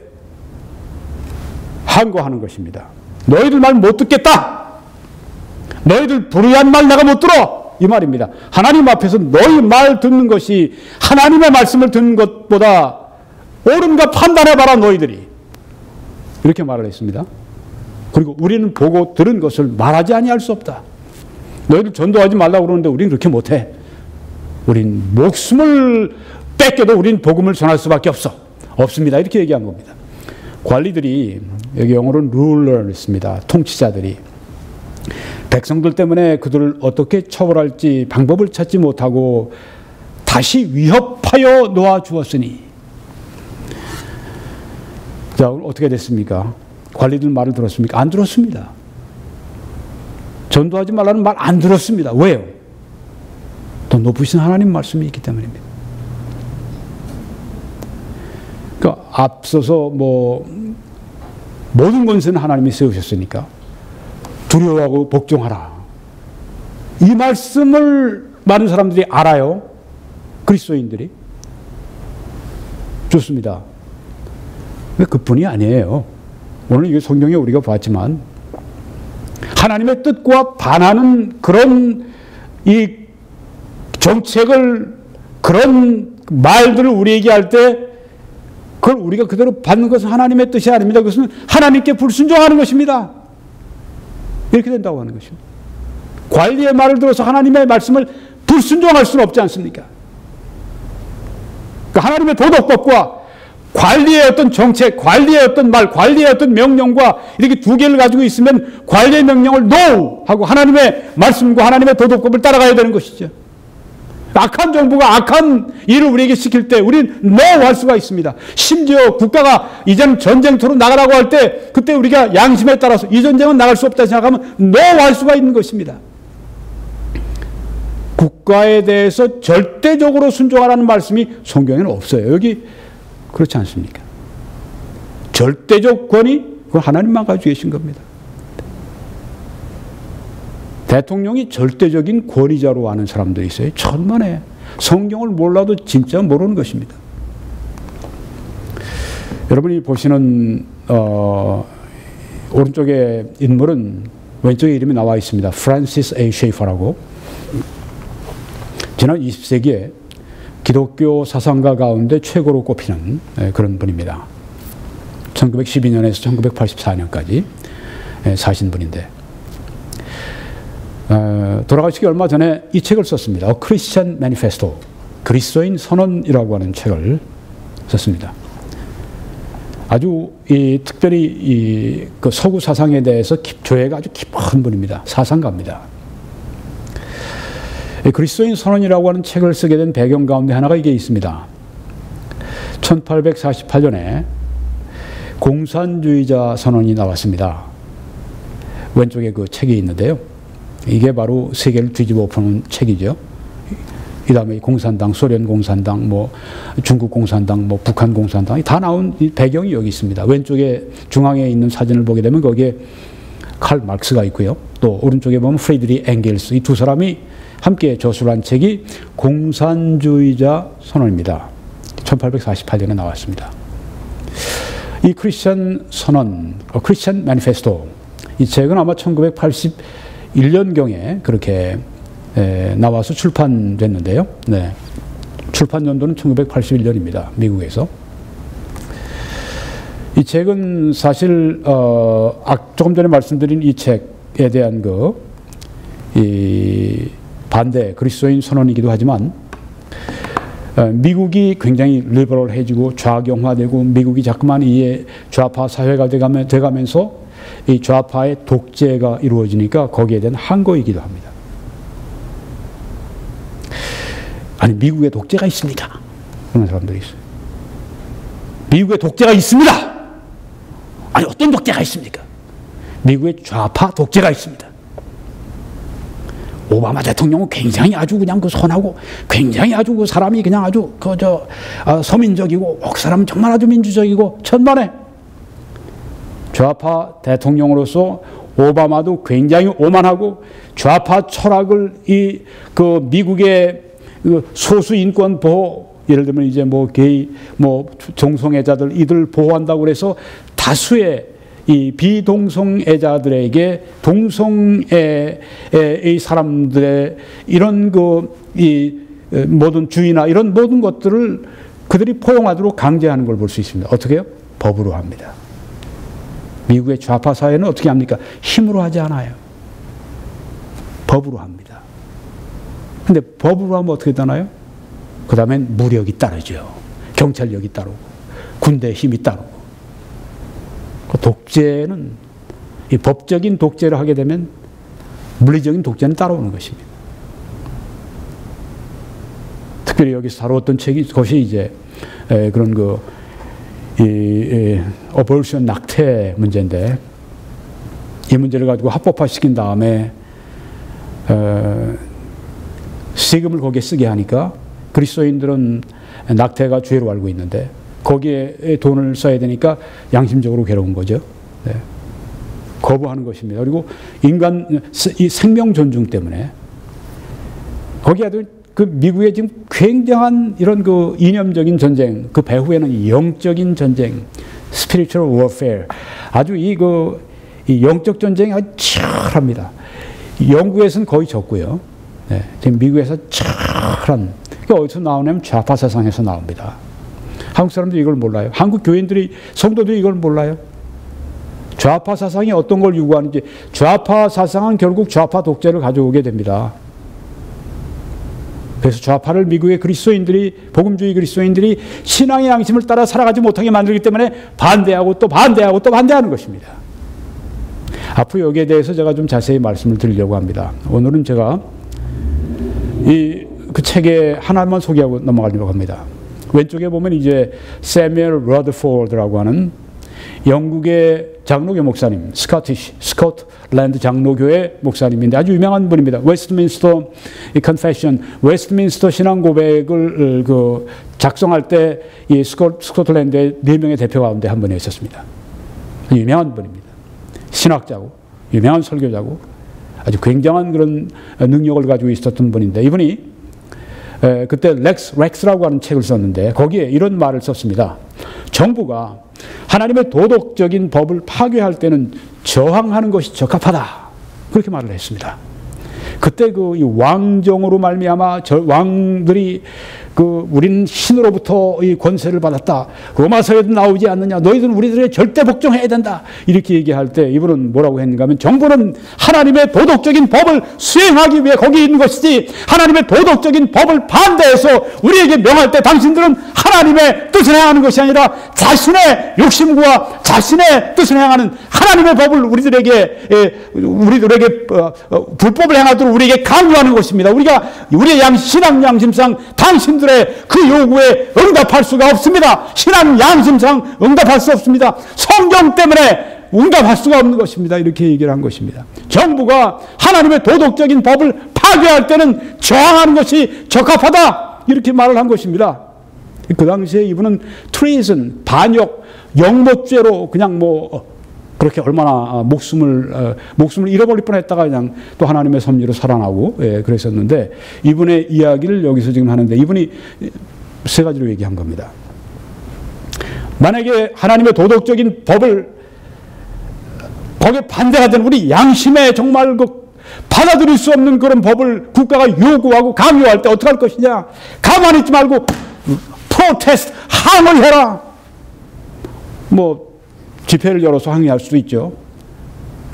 항거하는 것입니다. 너희들 말 못 듣겠다. 너희들 불의한 말 내가 못 들어. 이 말입니다. 하나님 앞에서 너희 말 듣는 것이 하나님의 말씀을 듣는 것보다 옳은가 판단해봐라 너희들이. 이렇게 말을 했습니다. 그리고 우리는 보고 들은 것을 말하지 아니할 수 없다. 너희들 전도하지 말라고 그러는데 우리는 그렇게 못해. 우린 목숨을 뺏겨도 우린 복음을 전할 수밖에 없습니다. 이렇게 얘기한 겁니다. 관리들이, 여기 영어로는 룰러였습니다. 통치자들이 백성들 때문에 그들을 어떻게 처벌할지 방법을 찾지 못하고 다시 위협하여 놓아주었으니, 자, 어떻게 됐습니까? 관리들 말을 들었습니까? 안 들었습니다. 전도하지 말라는 말 안 들었습니다. 왜요? 더 높으신 하나님 말씀이 있기 때문입니다. 그러니까 앞서서 모든 권세는 하나님이 세우셨으니까 두려워하고 복종하라. 이 말씀을 많은 사람들이 알아요. 그리스도인들이. 좋습니다. 왜 그뿐이 아니에요. 오늘 이게 성경에 우리가 봤지만 하나님의 뜻과 반하는 그런 이 정책을, 그런 말들을 우리에게 할 때 그걸 우리가 그대로 받는 것은 하나님의 뜻이 아닙니다. 그것은 하나님께 불순종하는 것입니다. 이렇게 된다고 하는 것입니다. 관리의 말을 들어서 하나님의 말씀을 불순종할 수는 없지 않습니까? 그러니까 하나님의 도덕법과 관리의 어떤 정책, 관리의 어떤 말, 관리의 어떤 명령과 이렇게 두 개를 가지고 있으면 관리의 명령을 NO! 하고 하나님의 말씀과 하나님의 도덕법을 따라가야 되는 것이죠. 악한 정부가 악한 일을 우리에게 시킬 때 우리는 NO! 할 수가 있습니다. 심지어 국가가 이제는 전쟁터로 나가라고 할 때 그때 우리가 양심에 따라서 이 전쟁은 나갈 수 없다 생각하면 NO! 할 수가 있는 것입니다. 국가에 대해서 절대적으로 순종하라는 말씀이 성경에는 없어요. 여기 그렇지 않습니까? 절대적 권위, 그건 하나님만 가지고 계신 겁니다. 대통령이 절대적인 권위자로 아는 사람들이 있어요. 천만에. 성경을 몰라도 진짜 모르는 것입니다. 여러분이 보시는 오른쪽에 인물은 왼쪽에 이름이 나와 있습니다. 프란시스 A. 셰이퍼라고. 지난 20세기에 기독교 사상가 가운데 최고로 꼽히는 그런 분입니다. 1912년에서 1984년까지 사신 분인데, 돌아가시기 얼마 전에 이 책을 썼습니다. A Christian Manifesto, 그리스도인 선언이라고 하는 책을 썼습니다. 아주 특별히 그 서구 사상에 대해서 조예가 아주 깊은 분입니다. 사상가입니다. 그리스도인 선언이라고 하는 책을 쓰게 된 배경 가운데 하나가 이게 있습니다. 1848년에 공산주의자 선언이 나왔습니다. 왼쪽에 그 책이 있는데요. 이게 바로 세계를 뒤집어 엎는 책이죠. 그 다음에 공산당, 소련 공산당, 뭐 중국 공산당, 뭐 북한 공산당이 다 나온 이 배경이 여기 있습니다. 왼쪽에 중앙에 있는 사진을 보게 되면 거기에 칼 마르크스가 있고요. 또 오른쪽에 보면 프리드리 엥겔스, 이 두 사람이 함께 저술한 책이 공산주의자 선언입니다. 1848년에 나왔습니다. 이 크리스천 선언, 크리스천 매니페스토, 이 책은 아마 1981년경에 그렇게 나와서 출판됐는데요. 네. 출판 연도는 1981년입니다. 미국에서. 이 책은 사실 조금 전에 말씀드린 이 책에 대한 이 반대 그리스도인 선언이기도 하지만 미국이 굉장히 리버럴해지고 좌경화되고 미국이 자꾸만 이 좌파 사회가 돼가면서 이 좌파의 독재가 이루어지니까 거기에 대한 항거이기도 합니다. 아니, 미국에 독재가 있습니까? 그런 사람들이 있어요. 미국에 독재가 있습니다. 아니, 어떤 독재가 있습니까? 미국에 좌파 독재가 있습니다. 오바마 대통령은 굉장히 아주 그냥 선하고 굉장히 아주 그 사람이 그냥 아주 서민적이고 그 사람은 정말 아주 민주적이고 천만에 좌파 대통령으로서 오바마도 굉장히 오만하고 좌파 철학을 미국의 소수 인권 보호, 예를 들면 이제 게이, 동성애자들 이들 보호한다고 그래서 다수의 이 비동성애자들에게 동성애의 사람들의 이런 모든 주의나 이런 모든 것들을 그들이 포용하도록 강제하는 걸 볼 수 있습니다. 어떻게 해요? 법으로 합니다. 미국의 좌파 사회는 어떻게 합니까? 힘으로 하지 않아요. 법으로 합니다. 근데 법으로 하면 어떻게 되나요? 그 다음엔 무력이 따르죠. 경찰력이 따르고 군대 힘이 따르고. 독재는 이 법적인 독재를 하게 되면 물리적인 독재는 따라오는 것입니다. 특별히 여기서 다루었던 것이 이제 그런 어볼션 낙태 문제인데, 이 문제를 가지고 합법화시킨 다음에 세금을 거기에 쓰게 하니까 그리스도인들은 낙태가 죄로 알고 있는데 거기에 돈을 써야 되니까 양심적으로 괴로운 거죠. 네. 거부하는 것입니다. 그리고 이 생명 존중 때문에 거기에도 미국의 지금 굉장한 이런 이념적인 전쟁, 그 배후에는 영적인 전쟁, spiritual warfare, 아주 이 영적 전쟁이 아주 치열합니다. 영국에서는 거의 적고요. 네. 지금 미국에서 치열한, 어디서 나오냐면 좌파 세상에서 나옵니다. 한국 사람들이 이걸 몰라요. 한국 교인들이, 성도들이 이걸 몰라요. 좌파 사상이 어떤 걸 요구하는지. 좌파 사상은 결국 좌파 독재를 가져오게 됩니다. 그래서 좌파를 미국의 그리스도인들이, 복음주의 그리스도인들이 신앙의 양심을 따라 살아가지 못하게 만들기 때문에 반대하고 또 반대하고 또 반대하는 것입니다. 앞으로 여기에 대해서 제가 좀 자세히 말씀을 드리려고 합니다. 오늘은 제가 그 책의 하나만 소개하고 넘어가려고 합니다. 왼쪽에 보면 이제 세뮤얼 러더포드라고 하는 영국의 장로교 목사님, 스코틀랜드 장로교회 목사님인데 아주 유명한 분입니다. 웨스트민스터 컨페션, 웨스트민스터 신앙 고백을 작성할 때 이 스코틀랜드의 4명의 대표 가운데 한 분이 있었습니다. 유명한 분입니다. 신학자고 유명한 설교자고 아주 굉장한 그런 능력을 가지고 있었던 분인데, 이분이 그때 렉스라고 하는 책을 썼는데 거기에 이런 말을 썼습니다. 정부가 하나님의 도덕적인 법을 파괴할 때는 저항하는 것이 적합하다, 그렇게 말을 했습니다. 그때 이 왕정으로 말미암아 왕들이 우리는 신으로부터 이 권세를 받았다. 로마서에도 나오지 않느냐. 너희들은 우리들의 절대 복종해야 된다. 이렇게 얘기할 때 이분은 뭐라고 했는가 하면 정부는 하나님의 도덕적인 법을 수행하기 위해 거기 있는 것이지 하나님의 도덕적인 법을 반대해서 우리에게 명할 때 당신들은 하나님의 뜻을 행하는 것이 아니라 자신의 욕심과 자신의 뜻을 행하는 하나님의 법을 우리들에게 불법을 행하도록 우리에게 강요하는 것입니다. 우리의 신앙 양심상 당신들의 그 요구에 응답할 수가 없습니다. 신앙 양심상 응답할 수 없습니다. 성경 때문에 응답할 수가 없는 것입니다. 이렇게 얘기를 한 것입니다. 정부가 하나님의 도덕적인 법을 파괴할 때는 저항하는 것이 적합하다. 이렇게 말을 한 것입니다. 그 당시에 이분은 treason, 반역, 영모죄로 그냥 그렇게 얼마나 목숨을 잃어버릴 뻔했다가 그냥 또 하나님의 섭리로 살아나고 그랬었는데 이분의 이야기를 여기서 지금 하는데 이분이 세 가지로 얘기한 겁니다. 만약에 하나님의 도덕적인 법을 거기에 반대가 되는 우리 양심에 정말 받아들일 수 없는 그런 법을 국가가 요구하고 강요할 때 어떻게 할 것이냐. 가만히 있지 말고 프로테스트, 항의해라. 집회를 열어서 항의할 수도 있죠.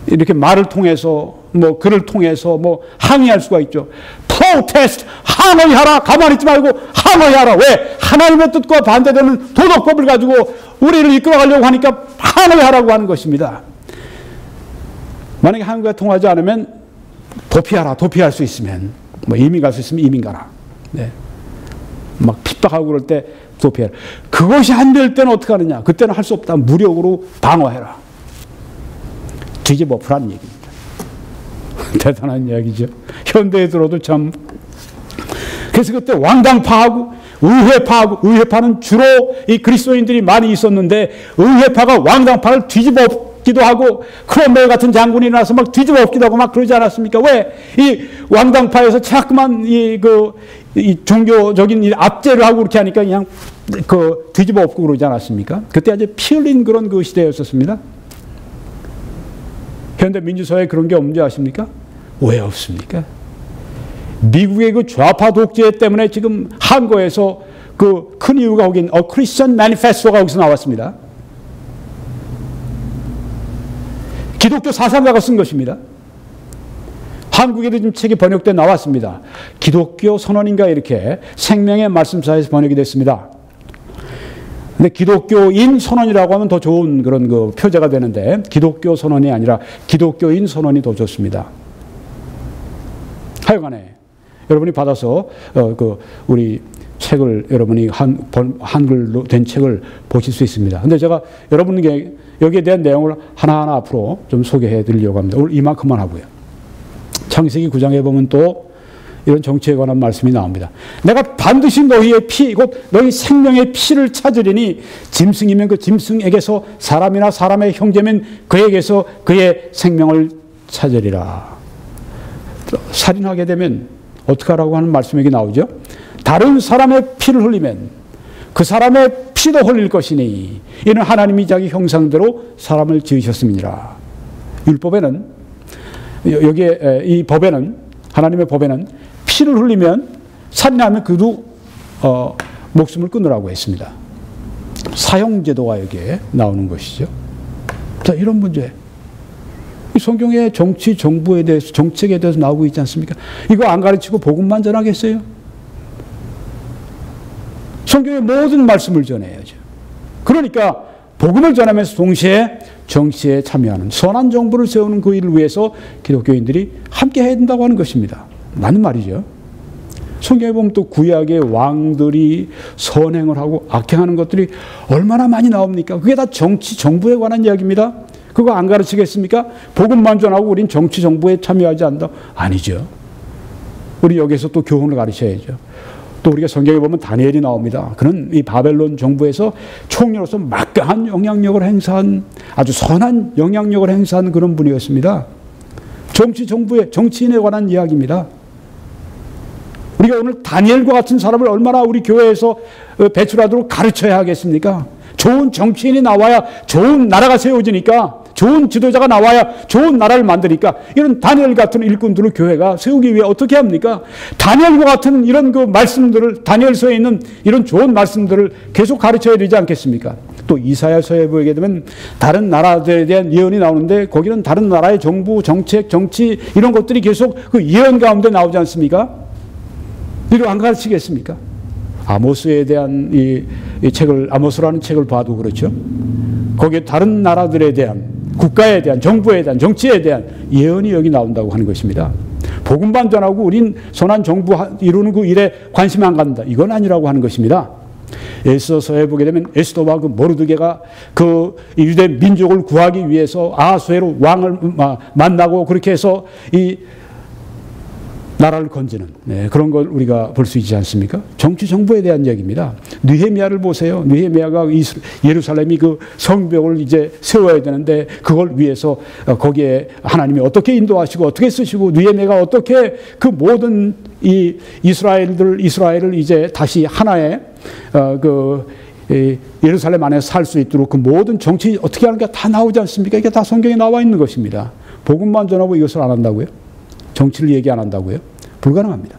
이렇게 말을 통해서 글을 통해서 항의할 수가 있죠. 프로테스트, 항의하라. 가만히 있지 말고 항의하라. 왜? 하나님의 뜻과 반대되는 도덕법을 가지고 우리를 이끌어가려고 하니까 항의하라고 하는 것입니다. 만약에 한국에 통하지 않으면 도피하라. 도피할 수 있으면 이민 갈 수 있으면 이민 가라. 네. 막 핍박하고 그럴 때 도피해라. 그것이 안 될 때는 어떻게 하느냐. 그때는 할 수 없다. 무력으로 방어해라. 뒤집어 엎으라는 얘기입니다. 대단한 이야기죠. 현대에 들어도 참. 그래서 그때 왕당파하고 의회파는 주로 이 그리스도인들이 많이 있었는데 의회파가 왕당파를 뒤집어 엎기도 하고 크롬웰 같은 장군이 나서 막 뒤집어 엎기도 하고 막 그러지 않았습니까? 왜? 이 왕당파에서 자꾸만 이 종교적인 이 압제를 하고 그렇게 하니까 그냥 뒤집어 엎고 그러지 않았습니까? 그때 아주 피 흘린 그런 그 시대였었습니다. 현대 민주사회에 그런 게 없는지 아십니까? 왜 없습니까? 미국의 그 좌파 독재 때문에 지금 한국에서 그 큰 이유가 거긴 크리스천 매니페스토가 거기서 나왔습니다. 기독교 사상가가 쓴 것입니다. 한국에도 지금 책이 번역돼 나왔습니다. 기독교 선언인가 이렇게 생명의 말씀사에서 번역이 됐습니다. 근데 기독교인 선언이라고 하면 더 좋은 그런 표제가 되는데 기독교 선언이 아니라 기독교인 선언이 더 좋습니다. 하여간에 여러분이 받아서 우리 책을 여러분이 한글로 된 책을 보실 수 있습니다. 근데 제가 여러분에게 여기에 대한 내용을 하나하나 앞으로 좀 소개해 드리려고 합니다. 오늘 이만큼만 하고요. 창세기 9장에 보면 또 이런 정치에 관한 말씀이 나옵니다. 내가 반드시 너희의 피, 곧 너희 생명의 피를 찾으리니 짐승이면 그 짐승에게서 사람이나 사람의 형제면 그에게서 그의 생명을 찾으리라. 살인하게 되면 어떻게 하라고 하는 말씀이 여기 나오죠? 다른 사람의 피를 흘리면 그 사람의 피도 흘릴 것이니 이는 하나님이 자기 형상대로 사람을 지으셨음이니라. 율법에는 여기에 이 법에는 하나님의 법에는 피를 흘리면 살인하면 그도 목숨을 끊으라고 했습니다. 사형제도가 여기에 나오는 것이죠. 자, 이런 문제. 성경에 정치, 정부에 대해서, 정책에 대해서 나오고 있지 않습니까? 이거 안 가르치고 복음만 전하겠어요? 성경의 모든 말씀을 전해야죠. 그러니까 복음을 전하면서 동시에 정치에 참여하는 선한 정부를 세우는 그 일을 위해서 기독교인들이 함께 해야 된다고 하는 것입니다. 맞는 말이죠. 성경에 보면 또 구약의 왕들이 선행을 하고 악행하는 것들이 얼마나 많이 나옵니까? 그게 다 정치, 정부에 관한 이야기입니다. 그거 안 가르치겠습니까? 복음만 전하고 우린 정치, 정부에 참여하지 않는다? 아니죠. 우리 여기서 또 교훈을 가르쳐야죠. 또 우리가 성경에 보면 다니엘이 나옵니다. 그는 이 바벨론 정부에서 총리로서 막강한 영향력을 행사한 아주 선한 영향력을 행사한 그런 분이었습니다. 정치, 정부의 정치인에 관한 이야기입니다. 우리가 오늘 다니엘과 같은 사람을 얼마나 우리 교회에서 배출하도록 가르쳐야 하겠습니까? 좋은 정치인이 나와야 좋은 나라가 세워지니까 좋은 지도자가 나와야 좋은 나라를 만드니까 이런 다니엘 같은 일꾼들을 교회가 세우기 위해 어떻게 합니까? 다니엘과 같은 이런 그 말씀들을, 다니엘서에 있는 이런 좋은 말씀들을 계속 가르쳐야 되지 않겠습니까? 또 이사야서에 보게 되면 다른 나라들에 대한 예언이 나오는데 거기는 다른 나라의 정부, 정책, 정치 이런 것들이 계속 그 예언 가운데 나오지 않습니까? 이거 안 가르치겠습니까? 아모스에 대한 이 책을, 아모스라는 책을 봐도 그렇죠. 거기에 다른 나라들에 대한, 국가에 대한, 정부에 대한, 정치에 대한 예언이 여기 나온다고 하는 것입니다. 복음만 전하고 우린 선한 정부 이루는 그 일에 관심이 안 갖는다. 이건 아니라고 하는 것입니다. 에스더서에 보게 되면 에스더와 그 모르드게가 그 유대 민족을 구하기 위해서 아하수에로 왕을 만나고 그렇게 해서 이 나라를 건지는 그런 걸 우리가 볼 수 있지 않습니까? 정치 정부에 대한 얘기입니다. 느헤미야를 보세요. 느헤미야가 예루살렘이 그 성벽을 이제 세워야 되는데 그걸 위해서 거기에 하나님이 어떻게 인도하시고 어떻게 쓰시고 느헤미야가 어떻게 그 모든 이 이스라엘을 이제 다시 하나의 예루살렘 안에 살 수 있도록 그 모든 정치 어떻게 하는 게 다 나오지 않습니까? 이게 다 성경에 나와 있는 것입니다. 복음만 전하고 이것을 안 한다고요? 정치를 얘기 안 한다고요? 불가능합니다.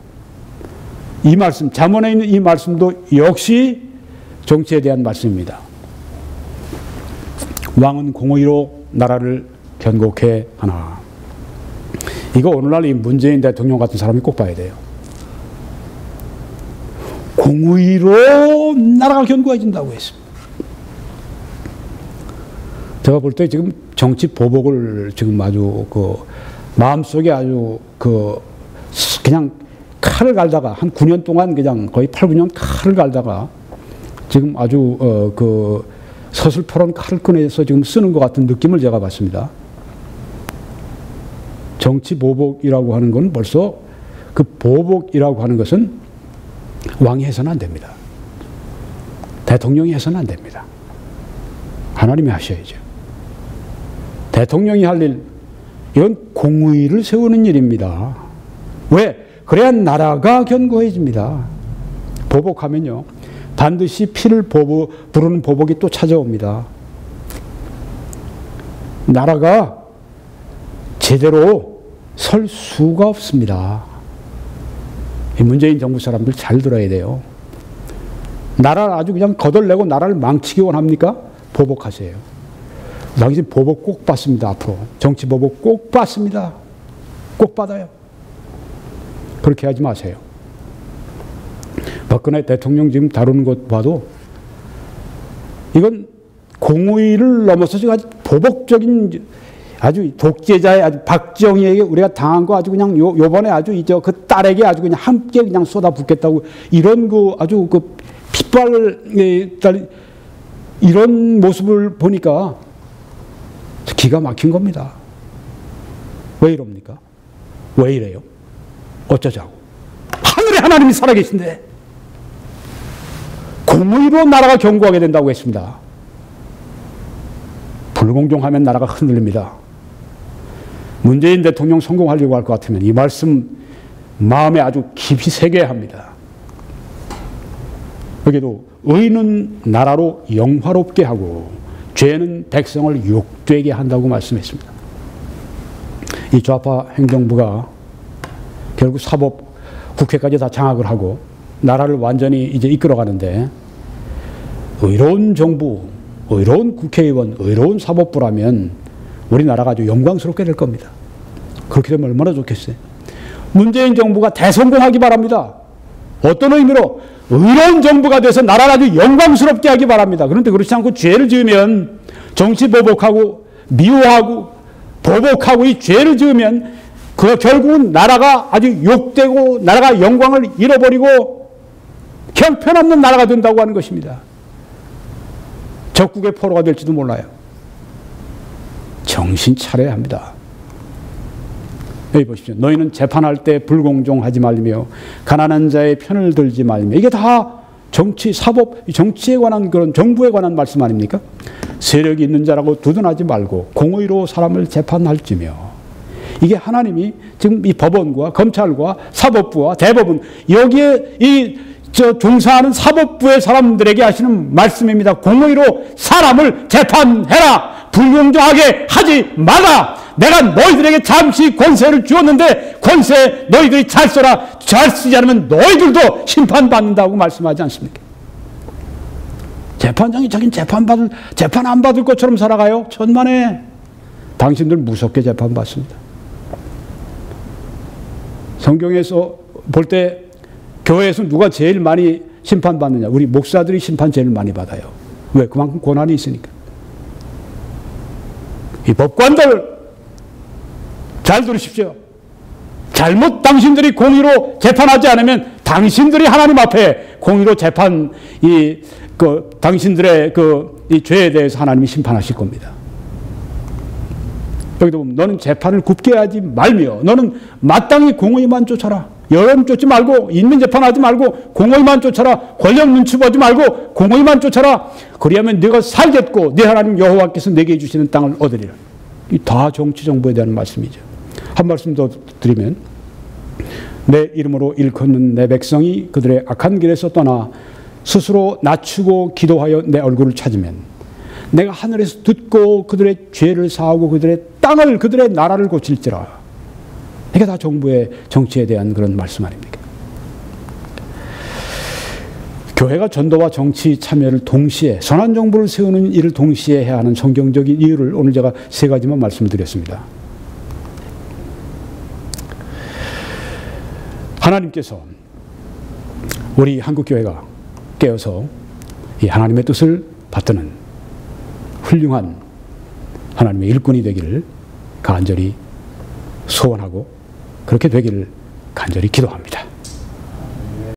이 말씀, 잠언에 있는 이 말씀도 역시 정치에 대한 말씀입니다. 왕은 공의로 나라를 견고케 하나. 이거 오늘날 이 문재인 대통령 같은 사람이 꼭 봐야 돼요. 공의로 나라가 견고해진다고 했습니다. 제가 볼 때 지금 정치 보복을 지금 아주 마음속에 아주 그냥 칼을 갈다가 한 9년 동안 그냥 거의 8, 9년 칼을 갈다가 지금 아주 서슬퍼런 칼을 꺼내서 지금 쓰는 것 같은 느낌을 제가 받습니다. 정치 보복이라고 하는 건 벌써 그 보복이라고 하는 것은 왕이 해서는 안 됩니다. 대통령이 해서는 안 됩니다. 하나님이 하셔야죠. 대통령이 할 일, 이건 공의를 세우는 일입니다. 왜? 그래야 나라가 견고해집니다. 보복하면요, 반드시 피를 부르는 보복이 또 찾아옵니다. 나라가 제대로 설 수가 없습니다. 문재인 정부 사람들 잘 들어야 돼요. 나라를 아주 그냥 거덜내고 나라를 망치기 원합니까? 보복하세요. 당신 보복 꼭 받습니다. 앞으로 정치 보복 꼭 받습니다. 꼭 받아요. 그렇게 하지 마세요. 박근혜 대통령 지금 다루는 것 봐도 이건 공의를 넘어서 지금 아주 보복적인, 아주 독재자의 아주 박정희에게 우리가 당한 거 아주 그냥 요번에 아주 그 딸에게 아주 그냥 함께 그냥 쏟아붓겠다고 이런 아주 핏발을 이런 모습을 보니까 기가 막힌 겁니다. 왜 이럽니까? 왜 이래요? 어쩌자고? 하늘에 하나님이 살아계신데 공의로 나라가 견고하게 된다고 했습니다. 불공정하면 나라가 흔들립니다. 문재인 대통령 성공하려고 할 것 같으면 이 말씀 마음에 아주 깊이 새겨야 합니다. 여기도 의는 나라로 영화롭게 하고 죄는 백성을 욕되게 한다고 말씀했습니다. 이 좌파 행정부가 결국 사법, 국회까지 다 장악을 하고 나라를 완전히 이제 이끌어가는데 의로운 정부, 의로운 국회의원, 의로운 사법부라면 우리나라가 아주 영광스럽게 될 겁니다. 그렇게 되면 얼마나 좋겠어요. 문재인 정부가 대성공하기 바랍니다. 어떤 의미로? 의로운 정부가 돼서 나라를 아주 영광스럽게 하기 바랍니다. 그런데 그렇지 않고 죄를 지으면 정치 보복하고 미워하고 보복하고 이 죄를 지으면 결국은 나라가 아주 욕되고 나라가 영광을 잃어버리고 형편없는 나라가 된다고 하는 것입니다. 적국의 포로가 될지도 몰라요. 정신 차려야 합니다. 여기 보십시오. 너희는 재판할 때 불공정하지 말며 가난한 자의 편을 들지 말며, 이게 다 정치, 사법, 정치에 관한 그런 정부에 관한 말씀 아닙니까? 세력이 있는 자라고 두둔하지 말고 공의로 사람을 재판할지며. 이게 하나님이 지금 이 법원과 검찰과 사법부와 대법원, 여기에 이 종사하는 사법부의 사람들에게 하시는 말씀입니다. 공의로 사람을 재판해라. 불공정하게 하지 말라. 내가 너희들에게 잠시 권세를 주었는데 권세 너희들이 잘 써라. 잘 쓰지 않으면 너희들도 심판받는다고 말씀하지 않습니까? 재판장이 자기는 재판 안 받을 것처럼 살아가요? 천만에. 당신들 무섭게 재판받습니다. 성경에서 볼 때 교회에서 누가 제일 많이 심판받느냐? 우리 목사들이 심판 제일 많이 받아요. 왜? 그만큼 고난이 있으니까. 이 법관들 잘 들으십시오. 잘못 당신들이 공의로 재판하지 않으면 당신들이 하나님 앞에 공의로 당신들의 이 죄에 대해서 하나님이 심판하실 겁니다. 여기도 보면 너는 재판을 굽게 하지 말며 너는 마땅히 공의만 쫓아라. 여론 쫓지 말고 인민 재판하지 말고 공의만 쫓아라. 권력 눈치 보지 말고 공의만 쫓아라. 그리하면 네가 살겠고 네 하나님 여호와께서 내게 주시는 땅을 얻으리라. 이 다 정치 정보에 대한 말씀이죠. 한 말씀 더 드리면 내 이름으로 일컫는 내 백성이 그들의 악한 길에서 떠나 스스로 낮추고 기도하여 내 얼굴을 찾으면 내가 하늘에서 듣고 그들의 죄를 사하고 그들의 땅을 그들의 나라를 고칠지라. 이게 다 정부의 정치에 대한 그런 말씀 아닙니까? 교회가 전도와 정치 참여를 동시에 선한 정부를 세우는 일을 동시에 해야 하는 성경적인 이유를 오늘 제가 3가지만 말씀드렸습니다. 하나님께서 우리 한국교회가 깨어서 이 하나님의 뜻을 받드는 훌륭한 하나님의 일꾼이 되기를 간절히 소원하고 그렇게 되기를 간절히 기도합니다.